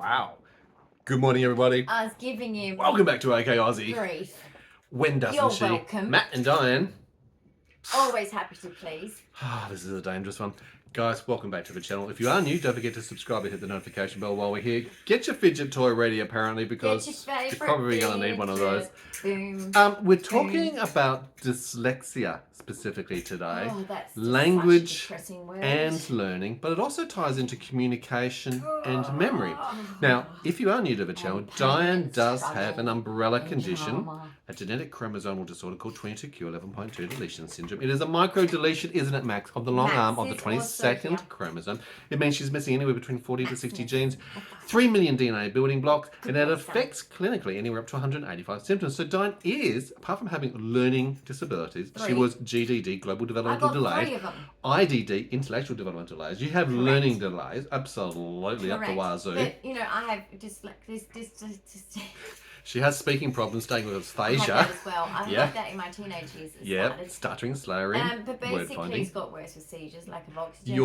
Wow. Good morning, everybody. I was giving you Welcome back to OK Aussie. grief. When doesn't You're she? welcome. Matt and Dyan. Always happy to please. This is a dangerous one. Guys, welcome back to the channel. If you are new, don't forget to subscribe and hit the notification bell while we're here. Get your fidget toy ready, apparently, because you're probably going to need one of those. Boom. We're talking about dyslexia specifically today. Oh, that's language such a depressing word. and learning, but it also ties into communication and memory. Now, if you are new to the channel, Dyan does have an umbrella condition, a genetic chromosomal disorder called 22q11.2 deletion syndrome. It is a micro deletion, isn't it, Max, of the long arm of the 22nd chromosome. It means she's missing anywhere between 40 to 60 genes, 3 million DNA building blocks, and it affects clinically anywhere up to 185 symptoms. So Dyan is, apart from having learning disabilities, she was GDD, global developmental delays, IDD, intellectual developmental delays. You have learning delays, absolutely up the wazoo. But, you know, I have She has speaking problems, staying with aphasia. I had that as well. I had that in my teenage years. Stuttering, slurring, but basically it's got worse with seizures, lack of oxygen.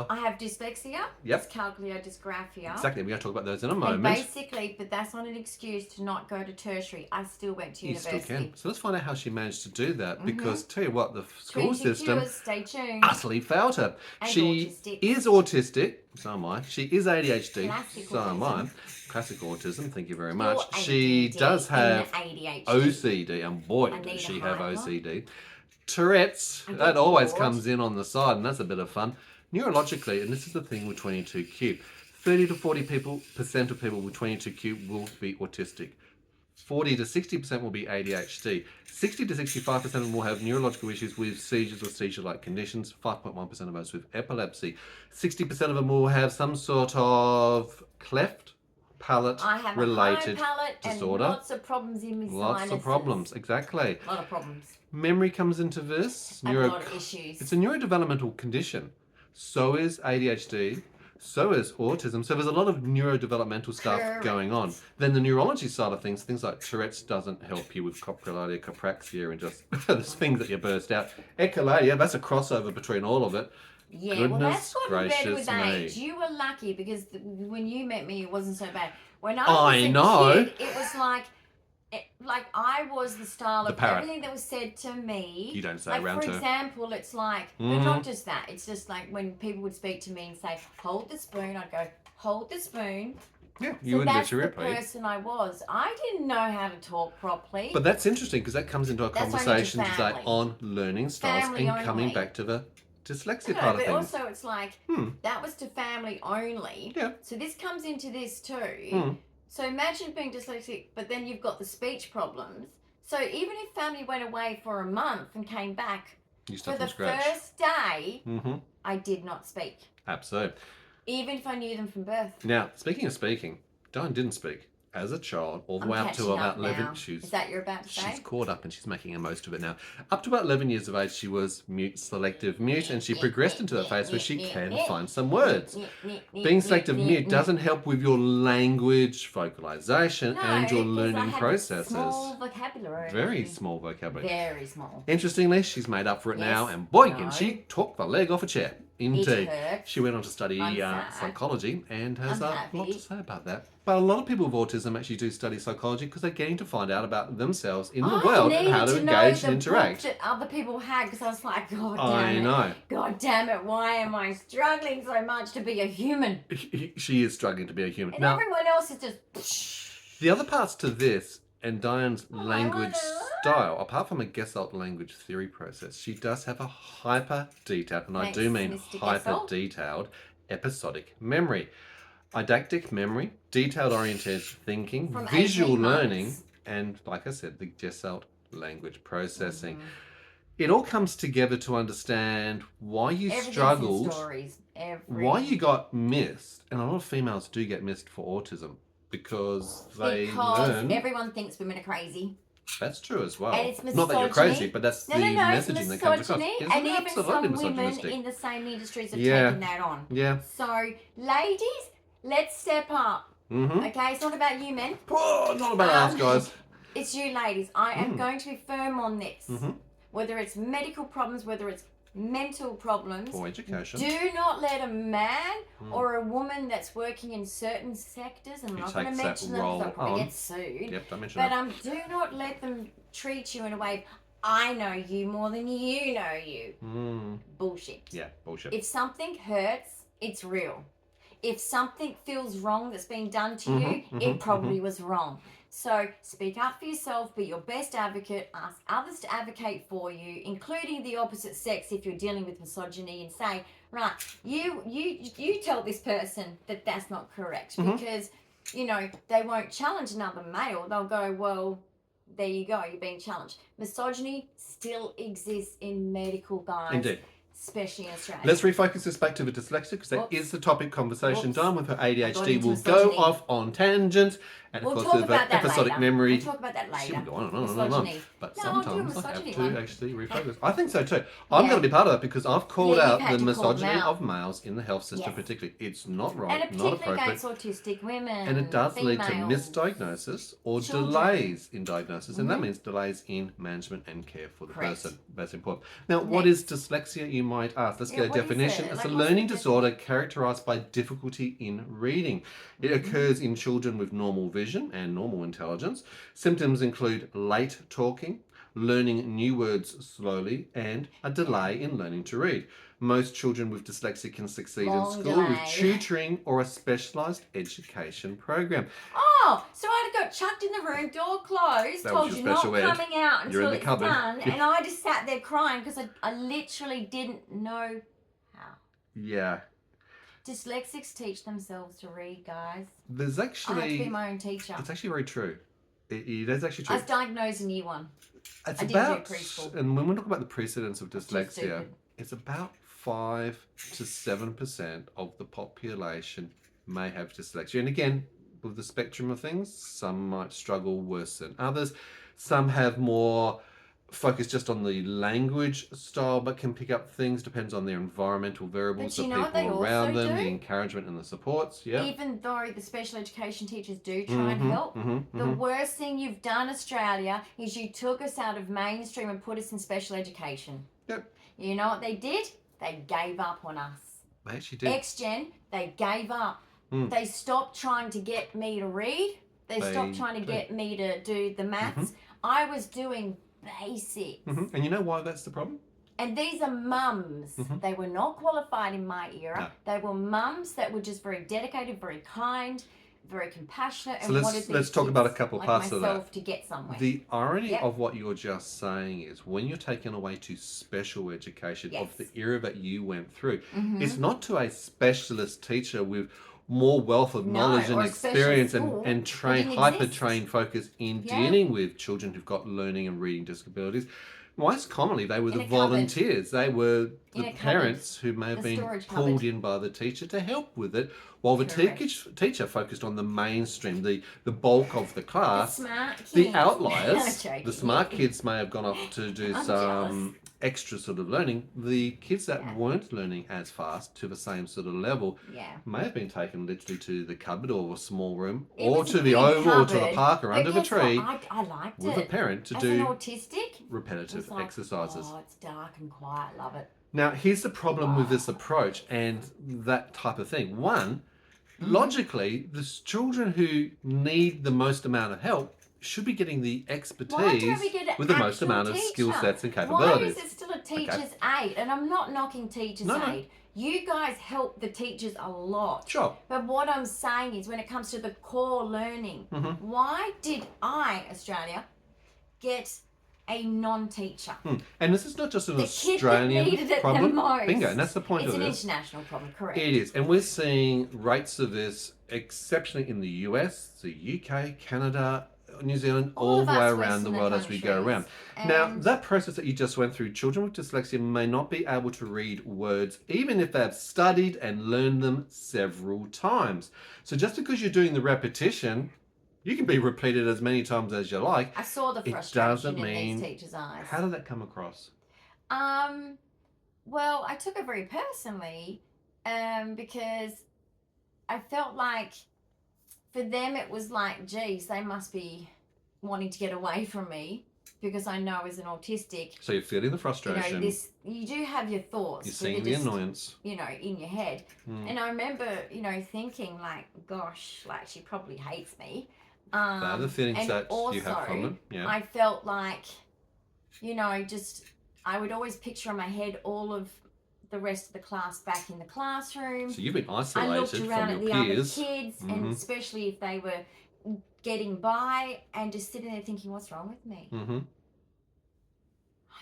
I have dyslexia, dyscalculia, dysgraphia. Exactly, we're going to talk about those in a moment. And basically, but that's not an excuse to not go to tertiary. I still went to university. You still can. So let's find out how she managed to do that, because tell you what, the school system stay tuned. utterly failed her. And she autistic. is autistic, so am I. She is ADHD, Classic so am I. autism. Classic autism, thank you very much. You're She ADD does have ADHD. OCD, and boy, does she have OCD. Tourette's, that always comes in on the side, and that's a bit of fun. Neurologically, and this is the thing with 22q, 30 to 40% of people with 22q will be autistic. 40 to 60% will be ADHD. 60 to 65% of them will have neurological issues with seizures or seizure-like conditions. 5.1% of those with epilepsy. 60% of them will have some sort of cleft palate related disorder. And lots of problems in my sinuses. Lots of problems, exactly. A lot of problems. Memory comes into this. A lot of issues. It's a neurodevelopmental condition. So is ADHD. So is autism. So there's a lot of neurodevelopmental stuff going on. Then the neurology side of things like Tourette's doesn't help you with coprolalia, copraxia, and just there's things that you burst out. Echolalia, that's a crossover between all of it. Yeah, Goodness well, that's gotten better with me. age. You were lucky because when you met me, it wasn't so bad. When I was a kid, it was like I was the style of everything that was said to me. You don't say like, around for example, it's like, but not just that. It's just like when people would speak to me and say, hold the spoon, I'd go, hold the spoon. Yeah, you would that's literally the person I was. I didn't know how to talk properly. But that's interesting because that comes into our conversation today on learning styles and coming back to the dyslexia part of things. But also it's like, that was to family only. Yeah. So this comes into this too. So imagine being dyslexic, but then you've got the speech problems. So even if family went away for a month and came back, for the first day, I did not speak. Absolutely. Even if I knew them from birth. Now, speaking of speaking, Dyan didn't speak as a child all the way up to about 11. Is that you're about to say? She's caught up and she's making the most of it now. Up to about 11 years of age, she was mute, selective mute, and she progressed into that phase where she can find some words. Being selective mute doesn't help with your language, vocalization, and your learning processes. Small vocabulary. Very small vocabulary. Very small. Interestingly, she's made up for it now, and boy, can she talk the leg off a chair. Indeed. She went on to study psychology and has a lot to say about that. But a lot of people with autism actually do study psychology because they're getting to find out about themselves in the world and how to engage and interact. That other people had, because I was like, God damn it, why am I struggling so much to be a human? She is struggling to be a human. And everyone else is just... The other parts to this and Dyan's language style, apart from a Gestalt language theory process, she does have a hyper-detailed, and I do mean hyper-detailed, episodic memory. Eidetic memory, detailed oriented thinking, visual learning, and, like I said, the Gestalt language processing. It all comes together to understand why you struggled, why you got missed, and a lot of females do get missed for autism. Because learn. Everyone thinks women are crazy. That's true as well. And it's misogyny. Not that you're crazy, but that's the messaging that comes across. And even some women in the same industries have taken that on. Yeah. So, ladies, let's step up. Okay, it's not about you men. Oh, not about us, guys. It's you ladies. I am going to be firm on this. Whether it's medical problems, whether it's mental problems, or education, do not let a man or a woman that's working in certain sectors, and I'm not going to mention them because I'll probably get sued. Yep, don't mention but that. Do not let them treat you in a way, I know you more than you know you. Bullshit. Yeah, bullshit. If something hurts, it's real. If something feels wrong that's being done to you, it probably was wrong. So speak up for yourself, be your best advocate, ask others to advocate for you, including the opposite sex if you're dealing with misogyny, and say, right, you tell this person that that's not correct, because, you know, they won't challenge another male. They'll go, well, there you go, you're being challenged. Misogyny still exists in medical, guys. Indeed. Especially in Australia. Let's refocus this back to the dyslexia, because that is the topic conversation. Dyan with her ADHD will go off on tangents, and of course with her episodic memory. We'll talk about that later. She will go on and on. But sometimes I have to actually refocus. I think so too. I'm going to be part of that, because I've called out the misogyny of males in the health system particularly. It's not right, and not particularly appropriate. against autistic women. And it does lead to females, misdiagnosis or delays in diagnosis, and that means delays in management and care for the person. That's important. Now, what is dyslexia, you might ask? Let's get a definition. It's a learning disorder characterized by difficulty in reading. It occurs in children with normal vision and normal intelligence. Symptoms include late talking, learning new words slowly, and a delay in learning to read. Most children with dyslexia can succeed in school with tutoring or a specialised education program. Oh, so I got chucked in the room, door closed, told you not coming out until it's done, and I just sat there crying because I literally didn't know how. Yeah. Dyslexics teach themselves to read, guys. There's actually... I have to be my own teacher. It's actually very true. It is actually true. I was diagnosed in year 1. It's about, and when we talk about the precedence of dyslexia, it's about 5 to 7% of the population may have dyslexia. And again, with the spectrum of things, some might struggle worse than others. Some have more focus just on the language style, but can pick up things, depends on their environmental variables, the people around them, the encouragement and the supports. Yeah. Even though the special education teachers do try and help, the worst thing you've done, Australia, is you took us out of mainstream and put us in special education. Yep. You know what they did? They gave up on us. They actually did. X-Gen, they gave up. They stopped trying to get me to read. They stopped trying to get me to do the maths. I was doing basics. And you know why that's the problem? And these are mums. They were not qualified in my era. No. They were mums that were just very dedicated, very kind, very compassionate. So let's talk about a couple parts of that. To get somewhere. The irony of what you're just saying is when you're taken away to special education of the era that you went through, it's not to a specialist teacher with more wealth of knowledge and experience and hyper-trained focus in dealing with children who've got learning and reading disabilities. Most commonly, they were the volunteers. They were the parents who may have been pulled in by the teacher to help with it, while the teacher focused on the mainstream, the bulk of the class. The smart kids. The outliers, the smart kids may have gone off to do some extra sort of learning. The kids that weren't learning as fast to the same sort of level may have been taken literally to the cupboard or a small room, or to the oval or to the park or under the tree I liked with a parent to as do an autistic, repetitive exercises. Oh, it's dark and quiet. Love it. Now, here's the problem with this approach and that type of thing. One, logically, the children who need the most amount of help should be getting the expertise with the most amount of skill sets and capabilities. Why is it still a teacher's aid? And I'm not knocking teacher's aid. You guys help the teachers a lot. Sure. But what I'm saying is when it comes to the core learning, why did I, Australia, get a non-teacher? And this is not just an Australian problem. Bingo, and that's the point of this. It's an international problem, correct. It is. And we're seeing rates of this exceptionally in the US, the UK, Canada, New Zealand, all the way around the world as we go around. Now, that process that you just went through, children with dyslexia may not be able to read words, even if they've studied and learned them several times. So just because you're doing the repetition, you can be repeated as many times as you like. I saw the frustration in these teachers' eyes. How did that come across? Well, I took it very personally because I felt like for them it was like, geez, they must be wanting to get away from me because I know as an autistic, so you're feeling the frustration. You do have your thoughts. You're seeing the annoyance. In your head. And I remember, thinking like, gosh, like she probably hates me. They're the feelings that also, you have from it. Yeah. I felt like, I would always picture in my head all of the rest of the class back in the classroom. So you've been isolated I looked around from at your the peers. other kids, and especially if they were getting by, and just sitting there thinking, what's wrong with me? I'm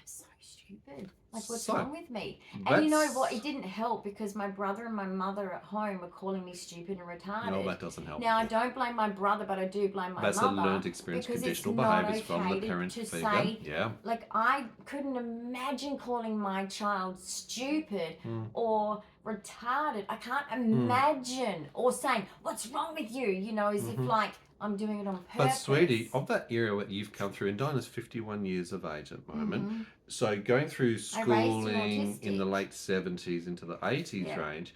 so stupid. Like, what's wrong with me? And you know what? It didn't help because my brother and my mother at home were calling me stupid and retarded. No, that doesn't help. Now, I don't blame my brother, but I do blame my mother. That's a learned experience, conditional behaviours from the parent figure. Yeah. Like, I couldn't imagine calling my child stupid or retarded. I can't imagine. Or saying, what's wrong with you? As if like I'm doing it on purpose. But sweetie, of that era that you've come through, and Dyan is 51 years of age at the moment, so going through schooling in the late 70s into the 80s range,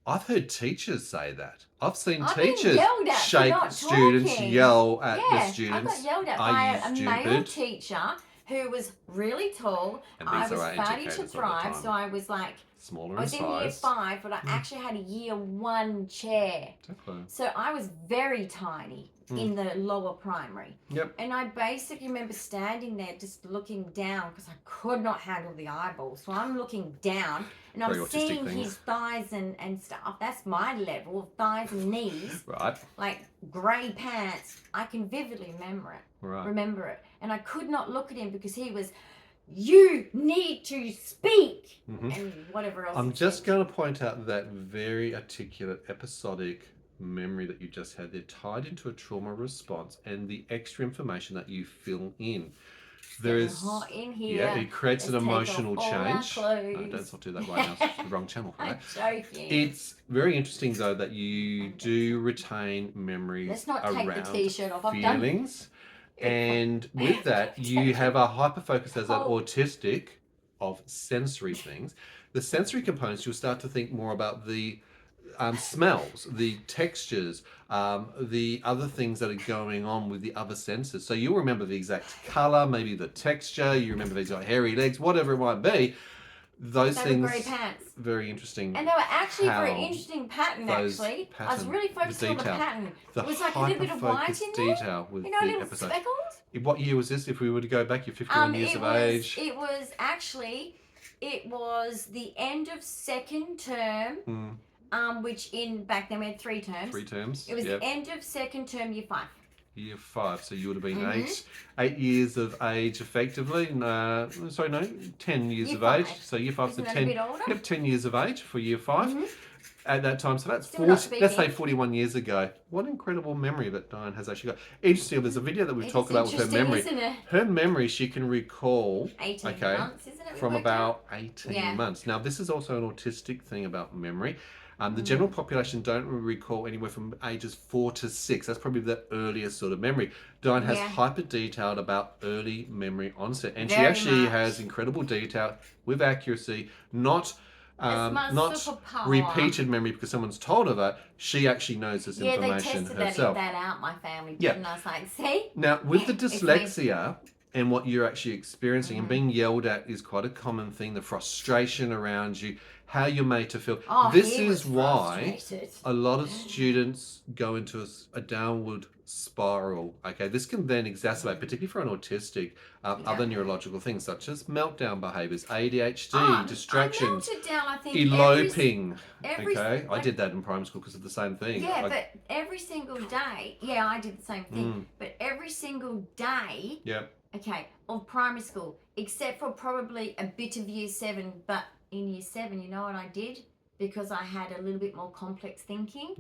I've heard teachers say that. I've seen teachers shake students, yell at the students. I got yelled at by a male teacher who was really tall. I was starting to thrive, so I was like, smaller I was in year 5, but I actually had a year 1 chair. Exactly. So I was very tiny in the lower primary. Yep. And I basically remember standing there just looking down because I could not handle the eyeballs. So I'm looking down and I'm seeing his thighs and stuff. That's my level of thighs and knees. Right. Like grey pants. I can vividly remember it. And I could not look at him because he was, you need to speak, and whatever else. I'm just going to point out that very articulate episodic memory that you just had there tied into a trauma response and the extra information that you fill in. There is hot in here. Yeah, it creates an emotional change. No, don't stop do that right now. It's the wrong channel. Right? I'm joking. It's very interesting though that you do retain memories Let's not take around the t-shirt off. feelings. And with that, you have a hyper focus as an autistic of sensory things. The sensory components, you'll start to think more about the smells, the textures, the other things that are going on with the other senses. So you'll remember the exact color, maybe the texture, you remember these like hairy legs, whatever it might be. Those things were grey pants. Very interesting. And they were actually a very interesting pattern, actually. I was really focused on the pattern. It was like a little bit of white in there. Detail with the little episode. speckles. What year was this? If we were to go back, you're 51 years of age. It was the end of 2nd term, which back then we had 3 terms. 3 terms. It was the end of 2nd term, year 5. Year 5, so you would have been 8 years of age effectively. 10 years year of 5. age. So year 5 is 10. A bit older? Yep, 10 years of age for year 5 at that time. So that's 40, let's say 41 years ago. What incredible memory that Dyan has actually got. Interesting. There's a video that we've talked about with her memory. Isn't it? Her memory, she can recall 18 months, isn't it? From about 18 months. Now, this is also an autistic thing about memory. The general population don't recall anywhere from ages 4 to 6. That's probably the earliest sort of memory. Dyan has hyper detailed about early memory onset, and she actually has incredible detail with accuracy, not repeated memory because someone's told her that. She actually knows this information they tested herself. that out, my family did, and I was like, see? Now, with the dyslexia and what you're actually experiencing and being yelled at is quite a common thing, the frustration around you, how you're made to feel. This is why a lot of students go into a downward spiral. Okay, this can then exacerbate, particularly for an autistic, other neurological things such as meltdown behaviours, ADHD, distractions, eloping. I did that in primary school because of the same thing. Yeah, but every single day, I did the same thing. But every single day, of primary school, except for probably a bit of year 7, but in year 7, you know what I did? Because I had a little bit more complex thinking.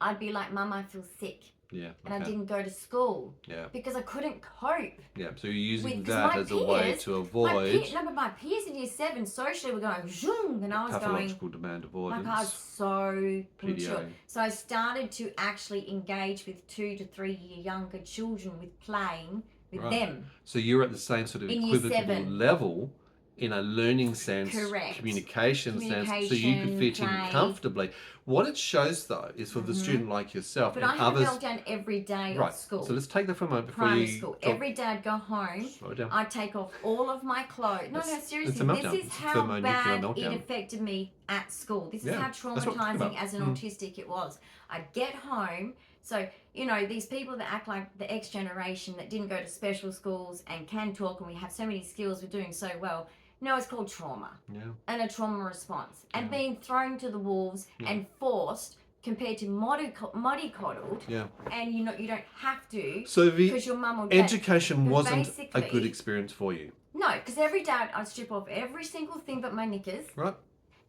I'd be like, Mum, I feel sick. And I didn't go to school. Because I couldn't cope. So you're using that as a way to avoid. My peers in year 7 socially were going, zoom, and I was pathological demand avoidance. Like I was so immature. So I started to actually engage with 2 to 3 year younger children with playing with them. So you're at the same sort of equivocal level in a learning sense, Correct. communication sense, so you could fit in comfortably. What it shows, though, is for the student like yourself but and I had others. a meltdown every day Right. at school. So let's take that for a moment before Primary you school. talk. Every day I'd go home. Slow down. I'd take off all of my clothes. No, seriously. It's a meltdown. This is It's a how thermonuclear bad meltdown. it affected me at school. This is Yeah, how that's what I'm talking traumatizing about. as an autistic it was. I'd get home. So, you know, these people that act like the X generation that didn't go to special schools and can talk, and we have so many skills, we're doing so well. No, it's called trauma. Yeah. And a trauma response. And being thrown to the wolves and forced compared to mollycoddled. Yeah. And you don't have to. So because your mum or dad. education wasn't a good experience for you. No, because every day I'd strip off every single thing but my knickers. Right.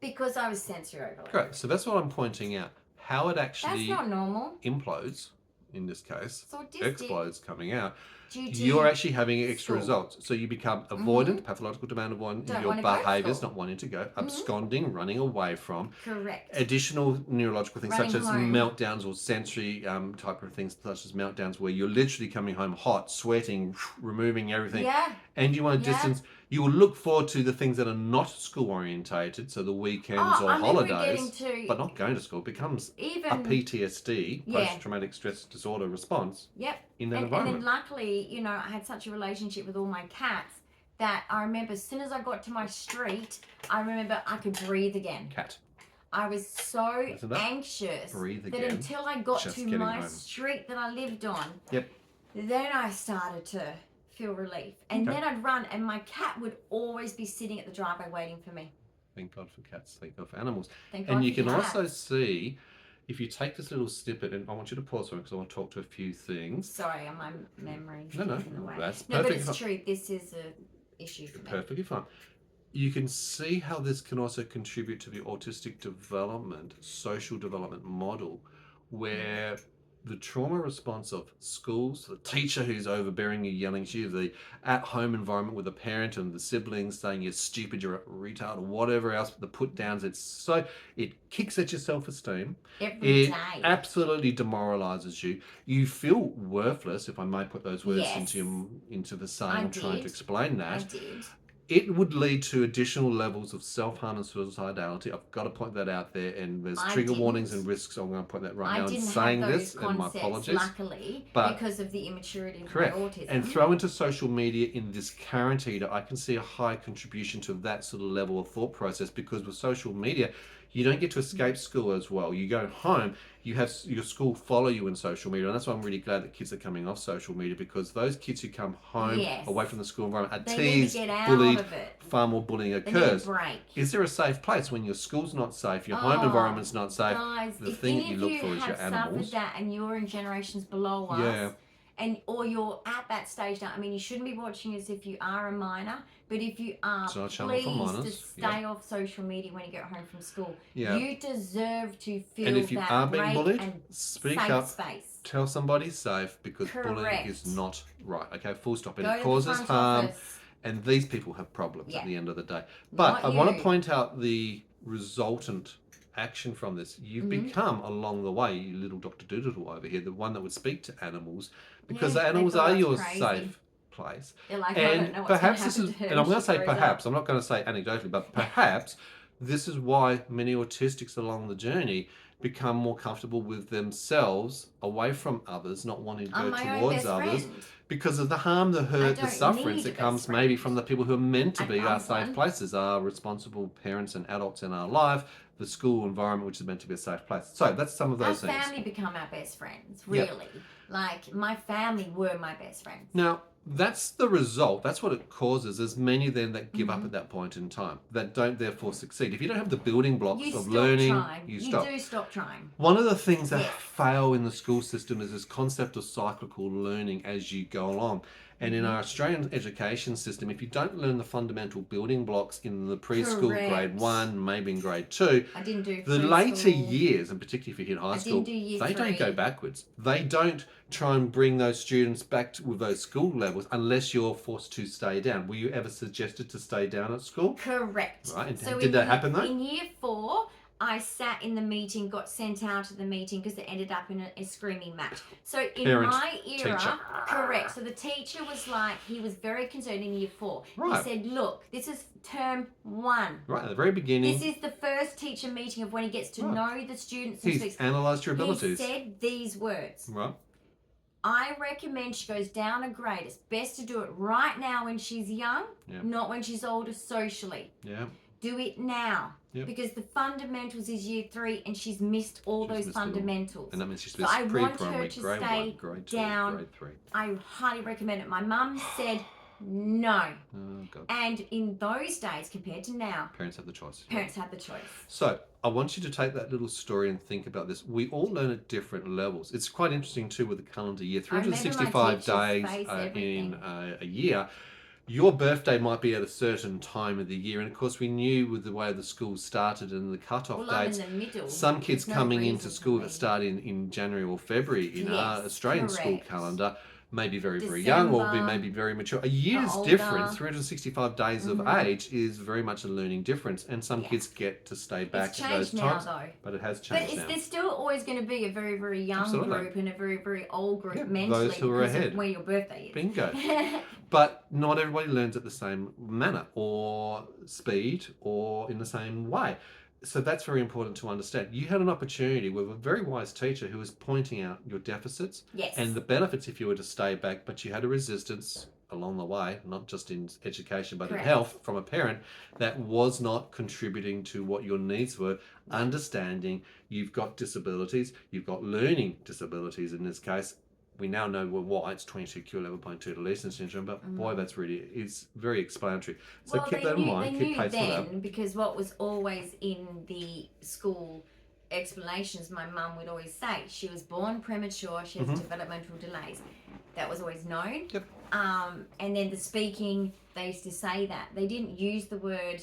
Because I was sensory overloaded. Great. So that's what I'm pointing out. How it actually That's not normal. implodes, in this case, It's autistic. explodes coming out. Due to You're actually having extra school. results. So you become avoidant, pathological demand avoidant in Don't your wanna go to behaviours, school. not wanting to go, absconding, running away from. Correct. Additional neurological things Running such as home. meltdowns or sensory type of things such as meltdowns where you're literally coming home hot, sweating, removing everything. Yeah. And you want to Yeah. distance. You will look forward to the things that are not school orientated, so the weekends or holidays, but not going to school becomes even a PTSD, Yeah. post-traumatic stress disorder response Yep. in that And environment. then luckily, you know, I had such a relationship with all my cats that I remember as soon as I got to my street, I remember I could breathe again. Cat. I was so Isn't that? anxious Breathe that again. until I got Just to getting my home. street that I lived on, Yep. then I started to feel relief. And Okay. then I'd run and my cat would always be sitting at the driveway waiting for me. Thank God for cats, thank God for animals. Thank God And you for can cats. also see, if you take this little snippet, and I want you to pause for it because I want to talk to a few things. Sorry, my memory No, is in the way. that's No, but perfectly it's fine. true. This is a issue for me. Perfectly fine. You can see how this can also contribute to the autistic development, social development model, where the trauma response of schools, the teacher who's overbearing you, yelling at you, the at-home environment with the parent and the siblings saying you're stupid, you're a retard, or whatever else, the put-downs, it kicks at your self-esteem. Every It day. absolutely demoralizes you. You feel worthless, if I may put those words Yes. into the saying. I I'm trying to did. explain I that. did. It would lead to additional levels of self-harm and suicidality. I've got to point that out there, and there's I trigger didn't. warnings and risks. So I'm going to point that right now. I I'm didn't saying have those this, and my concepts, apologies. luckily, But- because of the immaturity of Correct. my autism. And throw into social media in this current era, I can see a high contribution to that sort of level of thought process, because with social media, you don't get to escape school as well. You go home, you have your school follow you in social media, and that's why I'm really glad that kids are coming off social media, because those kids who come home Yes. away from the school environment are They need to teased, get out bullied, of it. far more bullying They need a occurs. break. Is there a safe place when your school's not safe, your home environment's not safe? Guys, The if thing any that you of look you for is your have animals. suffered that and you're in generations below us, Yeah. or you're at that stage now, I mean, you shouldn't be watching as if you are a minor, but if you are, It's not a channel please for minors. to stay off social media when you get home from school. Yeah. You deserve to feel And if you that are being break bullied, and speak safe up. space. Tell somebody safe, because bullying Correct. is not right. Okay, full stop. And Go it to causes the front harm, office. and these people have problems Yeah. at the end of the day. But Not I want to you. point out the resultant action from this. You've Mm-hmm. become along the way, you little Dr. Doodle over here, the one that would speak to animals, because Yeah, the they animals thought are I was your crazy. safe place. They're like, I don't know And what's perhaps gonna this happen is, to her and I'm when going to she say grows up. perhaps, I'm not going to say anecdotally, but perhaps this is why many autistics along the journey become more comfortable with themselves away from others, not wanting to I'm go my own towards best others, friend. because of the harm, the hurt, the don't sufferance need that a comes best maybe friend. from the people who are meant to I be our found safe one. places, our responsible parents and adults in our life, the school environment, which is meant to be a safe place. So that's some of Our those things. family become our best friends, Yep. really. Like, my family were my best friends. Now, that's the result. That's what it causes. There's many then that give up at that point in time, that don't therefore succeed. If you don't have the building blocks You of stop learning, trying. you You stop. do stop trying. One of the things that Yes. fail in the school system is this concept of cyclical learning as you go along. And in our Australian education system, if you don't learn the fundamental building blocks in the preschool, Correct. grade 1, maybe in grade 2, I didn't do the preschool. later years, and particularly if you hit high I school, didn't do year they don't go 3. backwards. They don't try and bring those students back with those school levels unless you're forced to stay down. Were you ever suggested to stay down at school? Correct. Right, and So did that happen though? In year 4, I sat in the meeting, got sent out of the meeting because it ended up in a screaming match. So in Parent, my era, teacher. correct. So the teacher was like, he was very concerned in year 4. Right. He said, look, this is term 1. Right, at the very beginning. This is the first teacher meeting of when he gets to know the students. And He's analysed your abilities. He said these words. Right. I recommend she goes down a grade. It's best to do it right now when she's young, not when she's older socially. Yeah. Do it now. Yep. Because the fundamentals is year 3 and she's missed all those fundamentals. And that means she's so missed I want her pre-primary, to grade stay 1, grade 2, down. grade 3. I highly recommend it. My mum said no. Oh, God. And in those days compared to now, Parents have the choice. Parents have the choice. So I want you to take that little story and think about this. We all learn at different levels. It's quite interesting too with the calendar year. 365 days in a year. Your birthday might be at a certain time of the year, and of course we knew with the way the school started and the cut-off dates, in the middle. some kids coming into school that start in January or February in our Australian school calendar may be very, very young or be maybe very mature. A year's difference, 365 days of age, is very much a learning difference, and some kids get to stay back at those times. But it has changed now. But there's still always going to be a very, very young group and a very, very old group mentally. Those who are ahead. Of where your birthday is. Bingo. But not everybody learns at the same manner or speed or in the same way. So that's very important to understand. You had an opportunity with a very wise teacher who was pointing out your deficits and the benefits if you were to stay back, but you had a resistance along the way, not just in education but in health, from a parent that was not contributing to what your needs were. Understanding you've got disabilities, you've got learning disabilities in this case. We now know why it's 22q11.2 deletion syndrome, but boy, it's very explanatory. So keep that in mind, keep pace with that. Because what was always in the school explanations, my mum would always say, she was born premature, she has developmental delays. That was always known. Yep. And then the speaking, they used to say that. They didn't use the word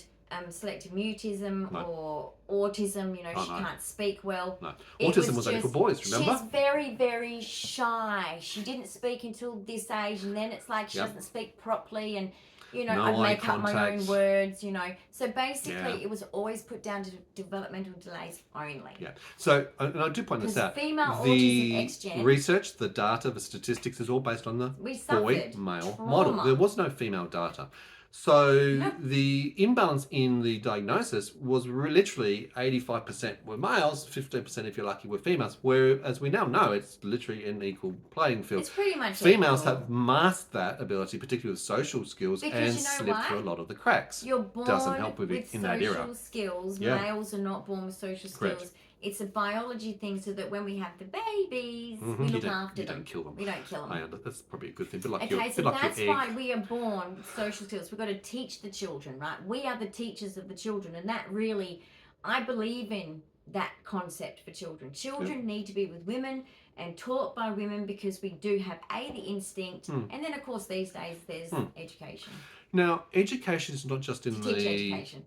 selective mutism or autism, she can't speak well. No. Autism was only for boys, remember? She's very, very shy. She didn't speak until this age, and then it's like she doesn't speak properly, and I'd make up my own words, So basically it was always put down to developmental delays only. Yeah. So, and I do point this out. Female autism X-gen, research, the data, the statistics is all based on the boy-male model. There was no female data. So the imbalance in the diagnosis was literally 85% were males, 15% if you're lucky were females, whereas we now know it's literally an equal playing field. It's pretty much Females have masked that ability, particularly with social skills, and slipped through a lot of the cracks. You're born doesn't help with it in that era. social skills. Males are not born with social skills. It's a biology thing, so that when we have the babies, we look after them. You don't kill them. We don't kill them. That's probably a good thing. But like so that's why we are born with social skills. We've got to teach the children, right? We are the teachers of the children, and that really, I believe in that concept for children. Children need to be with women and taught by women, because we do have the instinct, and then of course these days there's education. Now, education is not just in education.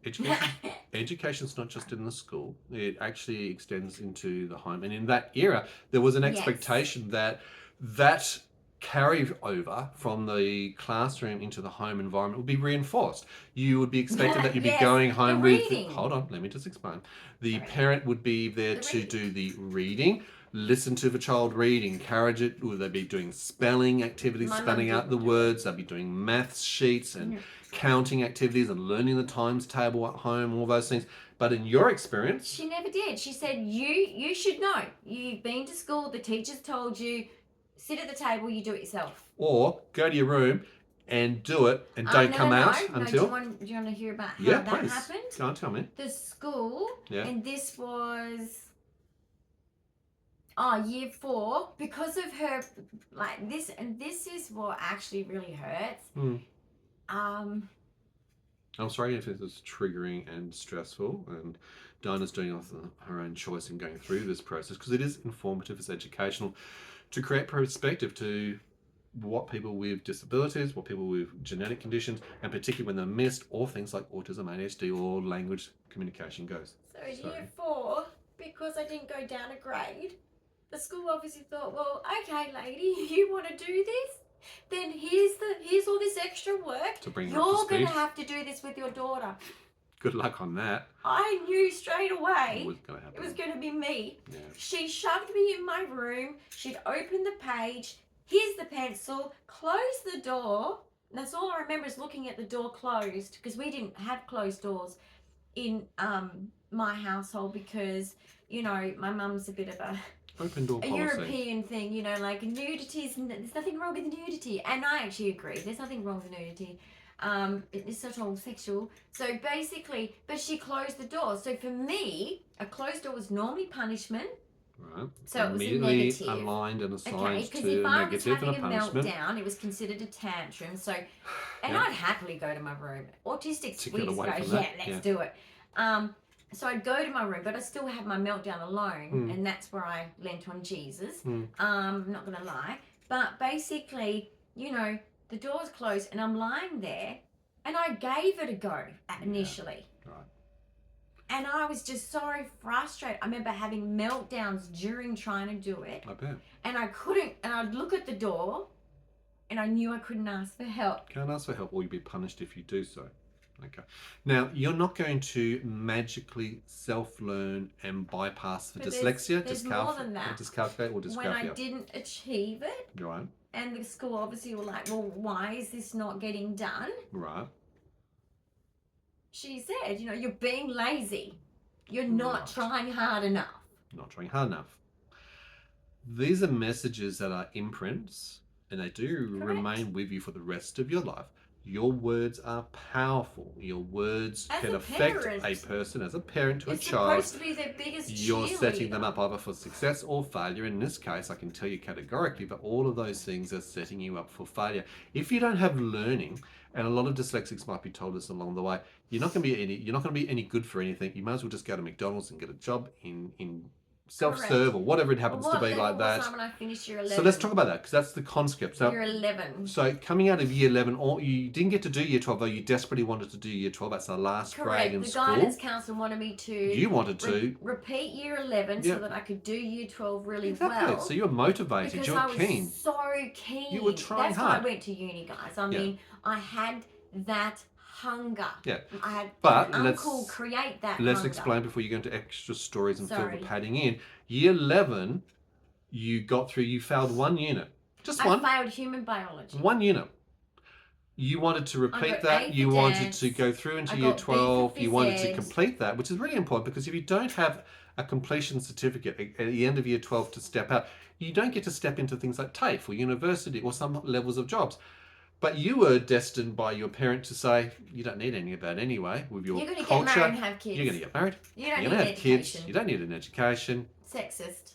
Education is not just in the school. It actually extends into the home. And in that era, there was an expectation that carry over from the classroom into the home environment would be reinforced. You would be expected that you'd be going home with... Hold on, let me just explain. The parent would be there to do the reading, listen to the child read, encourage it. Would they be doing spelling activities, spelling out the words? They'd be doing maths sheets and counting activities and learning the times table at home, all those things. But in your experience... She never did. She said, you should know. You've been to school, the teacher's told you, sit at the table, you do it yourself. Or go to your room and do it and don't come out until... Do you want to hear about how that happened? Go on, tell me. The school, and this was... year 4, because of her, like this, and this is what actually really hurts. I'm sorry if it was triggering and stressful, and Diana's doing off her own choice in going through this process, because it is informative, it's educational, to create perspective to what people with disabilities, what people with genetic conditions, and particularly when they're missed, or things like autism, ADHD, or language communication goes. So year 4, because I didn't go down a grade, the school obviously thought, well, okay, lady, you want to do this? Then here's all this extra work. To bring You're going to have to do this with your daughter. Good luck on that. I knew straight away It was going to happen. It was going to be me. Yeah. She shoved me in my room. She'd opened the page. Here's the pencil. Closed the door. And that's all I remember is looking at the door closed, because we didn't have closed doors in my household, because, you know, my mum's a bit of a open door policy. European thing, you know, like nudity, there's nothing wrong with nudity. And I actually agree. There's nothing wrong with nudity. It's not all sexual. So basically, but she closed the door. So for me, a closed door was normally punishment. Right. So it was immediately a negative. aligned and assigned because to if I was negative and having a a punishment. meltdown, it was considered a tantrum. So, and Yeah. I'd happily go to my room. Autistics, To we get just go, away from yeah, that, let's yeah. do it. So I'd go to my room, but I still have my meltdown alone, and that's where I lent on Jesus. Not gonna lie, but basically, you know, the door's closed, and I'm lying there, and I gave it a go initially. Yeah. Right. And I was just so frustrated. I remember having meltdowns during trying to do it. I bet. And I couldn't, and I'd look at the door, and I knew I couldn't ask for help. Can't ask for help, or you'll be punished if you do so. Okay. Now, you're not going to magically self-learn and bypass the But dyslexia, there's more than that. dyscalculate, or dysgraphia. When I didn't achieve it, Right. and the school obviously were like, well, why is this not getting done? Right. She said, you know, you're being lazy. You're not Right. trying hard enough. Not trying hard enough. These are messages that are imprints, and they do Correct. remain with you for the rest of your life. Your words are powerful. Your words As can a affect parent, a person, as a parent to It's a child. supposed to be their biggest You're setting them cheerleader. up either for success or failure. In this case, I can tell you categorically that all of those things are setting you up for failure. If you don't have learning, and a lot of dyslexics might be told this along the way, you're not going to be any good for anything. You might as well just go to McDonald's and get a job in self-serve or whatever it happens to be like that. When I finished year 11? So let's talk about that, because that's the concept. So year 11. So coming out of year 11, or you didn't get to do year 12, though you desperately wanted to do year 12. That's the last grade in The school. guidance counsellor wanted me to You wanted to repeat year 11 Yeah. so that I could do year 12 really Exactly. well. So you were motivated. because You were I was keen. so keen. You were trying That's hard. why I went to uni, guys. I Yeah. mean, I had that hunger. Yeah. I had But an let's- uncle create that Let's hunger. explain before you go into extra stories and fill Sorry. the padding in. Year 11, you got through. You failed one unit. Just I one. failed human biology. One unit. You wanted to repeat got that. A for You wanted dance. to go through into I year got B for 12. You wanted to phys ed. complete that, which is really important, because if you don't have a completion certificate at the end of year 12 to step out, you don't get to step into things like TAFE or university or some levels of jobs. But you were destined by your parent to say, you don't need any of that anyway with your You're going to culture. get married and have kids. You're going to get married. You don't You're need going to have kids. education. You don't need an education. Sexist.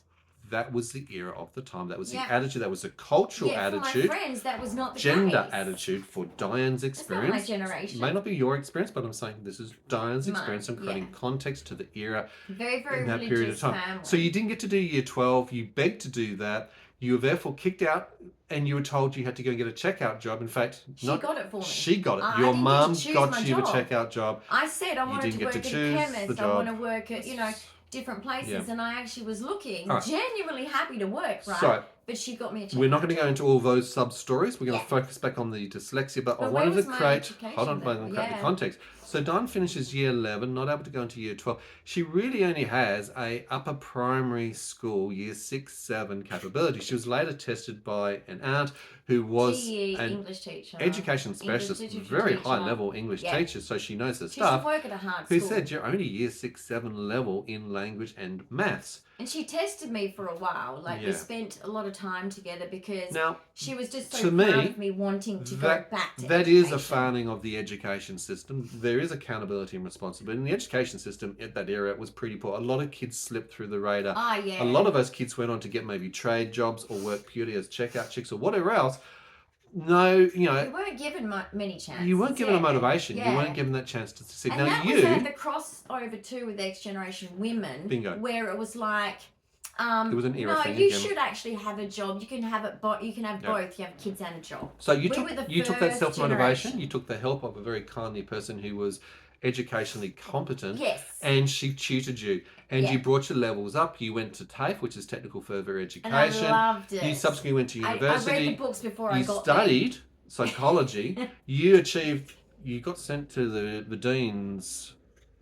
That was the era of the time. That was the Yeah. attitude. That was the cultural Yeah, for attitude. my friends, that was not the Gender case. attitude for Dyan's That's not my experience. generation. May not be your experience, but I'm saying this is Dyan's Mine, experience. I'm creating yeah. context to the era Very, very in that religious period of time. family. So you didn't get to do year 12. You begged to do that. You were therefore kicked out, and you were told you had to go and get a checkout job. In fact, She not got it for me. she got it. I Your didn't get to mum choose got my you a job. checkout job. I said I wanted didn't to get work to at a choose chemist. the I want to job. work at, you know, different places. Yeah. And I actually was looking, All right. genuinely happy to work, right? So but she got me a checkout we're not going to go job. into all those sub stories. We're going to Yeah. focus back on the dyslexia, but I But wanted where to was my create. education Hold on, then? I'm going to create the Yeah. context. So Diane finishes year 11, not able to go into year 12. She really only has a upper primary school year 6, 7 capability. She was later tested by an aunt who was GE an English teacher. education English specialist, literature very teacher. high level English Yeah. teacher, so she knows her She used to stuff. work at a hard Who school. said you're only year 6, 7 level in language and maths. And she tested me for a while. Like, we Yeah. spent a lot of time together because Now, she was just to so me, proud of me wanting to go back to that is a education. failing of the education system. There is accountability and responsibility. And the education system at that era was pretty poor. A lot of kids slipped through the radar. Ah, yeah. A lot of those kids went on to get maybe trade jobs or work purely as checkout chicks or whatever else. No, you We know, weren't given many chances. you weren't given a yeah. motivation. Yeah. You weren't given that chance to succeed. And Now that you, was at the crossover too with X Generation Women. Bingo. Where it was like, it was an era no, thing you again. should actually have a job. You can have it, you can have Yeah. both. You have kids and a job. So you We took were the you took that first self-motivation, generation. you took the help of a very kindly person who was educationally competent, Yes. and she tutored you, and Yeah. you brought your levels up. You went to TAFE, which is Technical Further Education. And I loved it. You subsequently went to I university. read the books before I You got studied psychology. You got sent to the dean's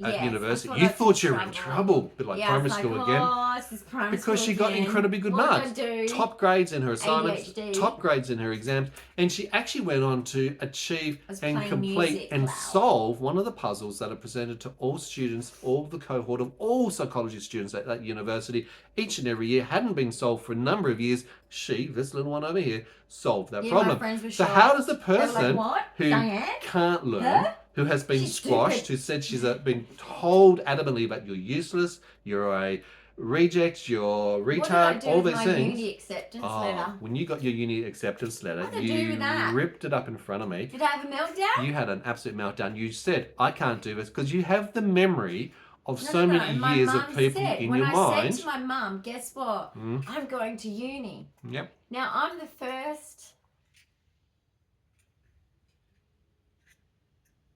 at university. You thought you were in trouble, a bit like primary school again. This is primary because school she got again. incredibly good What marks. did I do? Top grades in her assignments, ADHD. top grades in her exams, and she actually went on to achieve and complete and loud. solve one of the puzzles that are presented to all students, all the cohort of all psychology students at that university each and every year. Hadn't been solved for a number of years. She, this little one over here, solved that problem. My friends were so shocked. how does the person like, who Dyan? can't learn, Huh? who has been She's squashed, stupid. who said she's been told adamantly that you're useless, you're a reject, you're retard, all these things. Uni acceptance letter? When you got your uni acceptance letter, What did I do with that? ripped it up in front of me. Did I have a meltdown? You had an absolute meltdown. You said, I can't do this, because you have the memory of so many years of people in your mind. When I said to my mum, guess what? I'm going to uni. Yep. Now, I'm the first...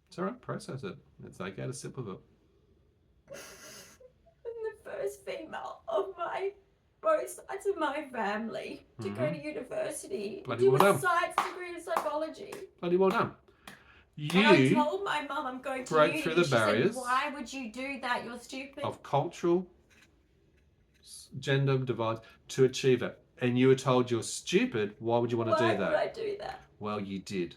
It's all right, process it. It's okay to sip with it. I'm the first female of both sides of my family to go to university. Bloody well done. A science degree in psychology. Bloody well done. And I told my mum I'm going to uni. Broke through the barriers. Said, why would you do that? You're stupid. Of cultural, gender divides to achieve it. And you were told you're stupid. Why would you want to do that? Why would I do that? Well, you did.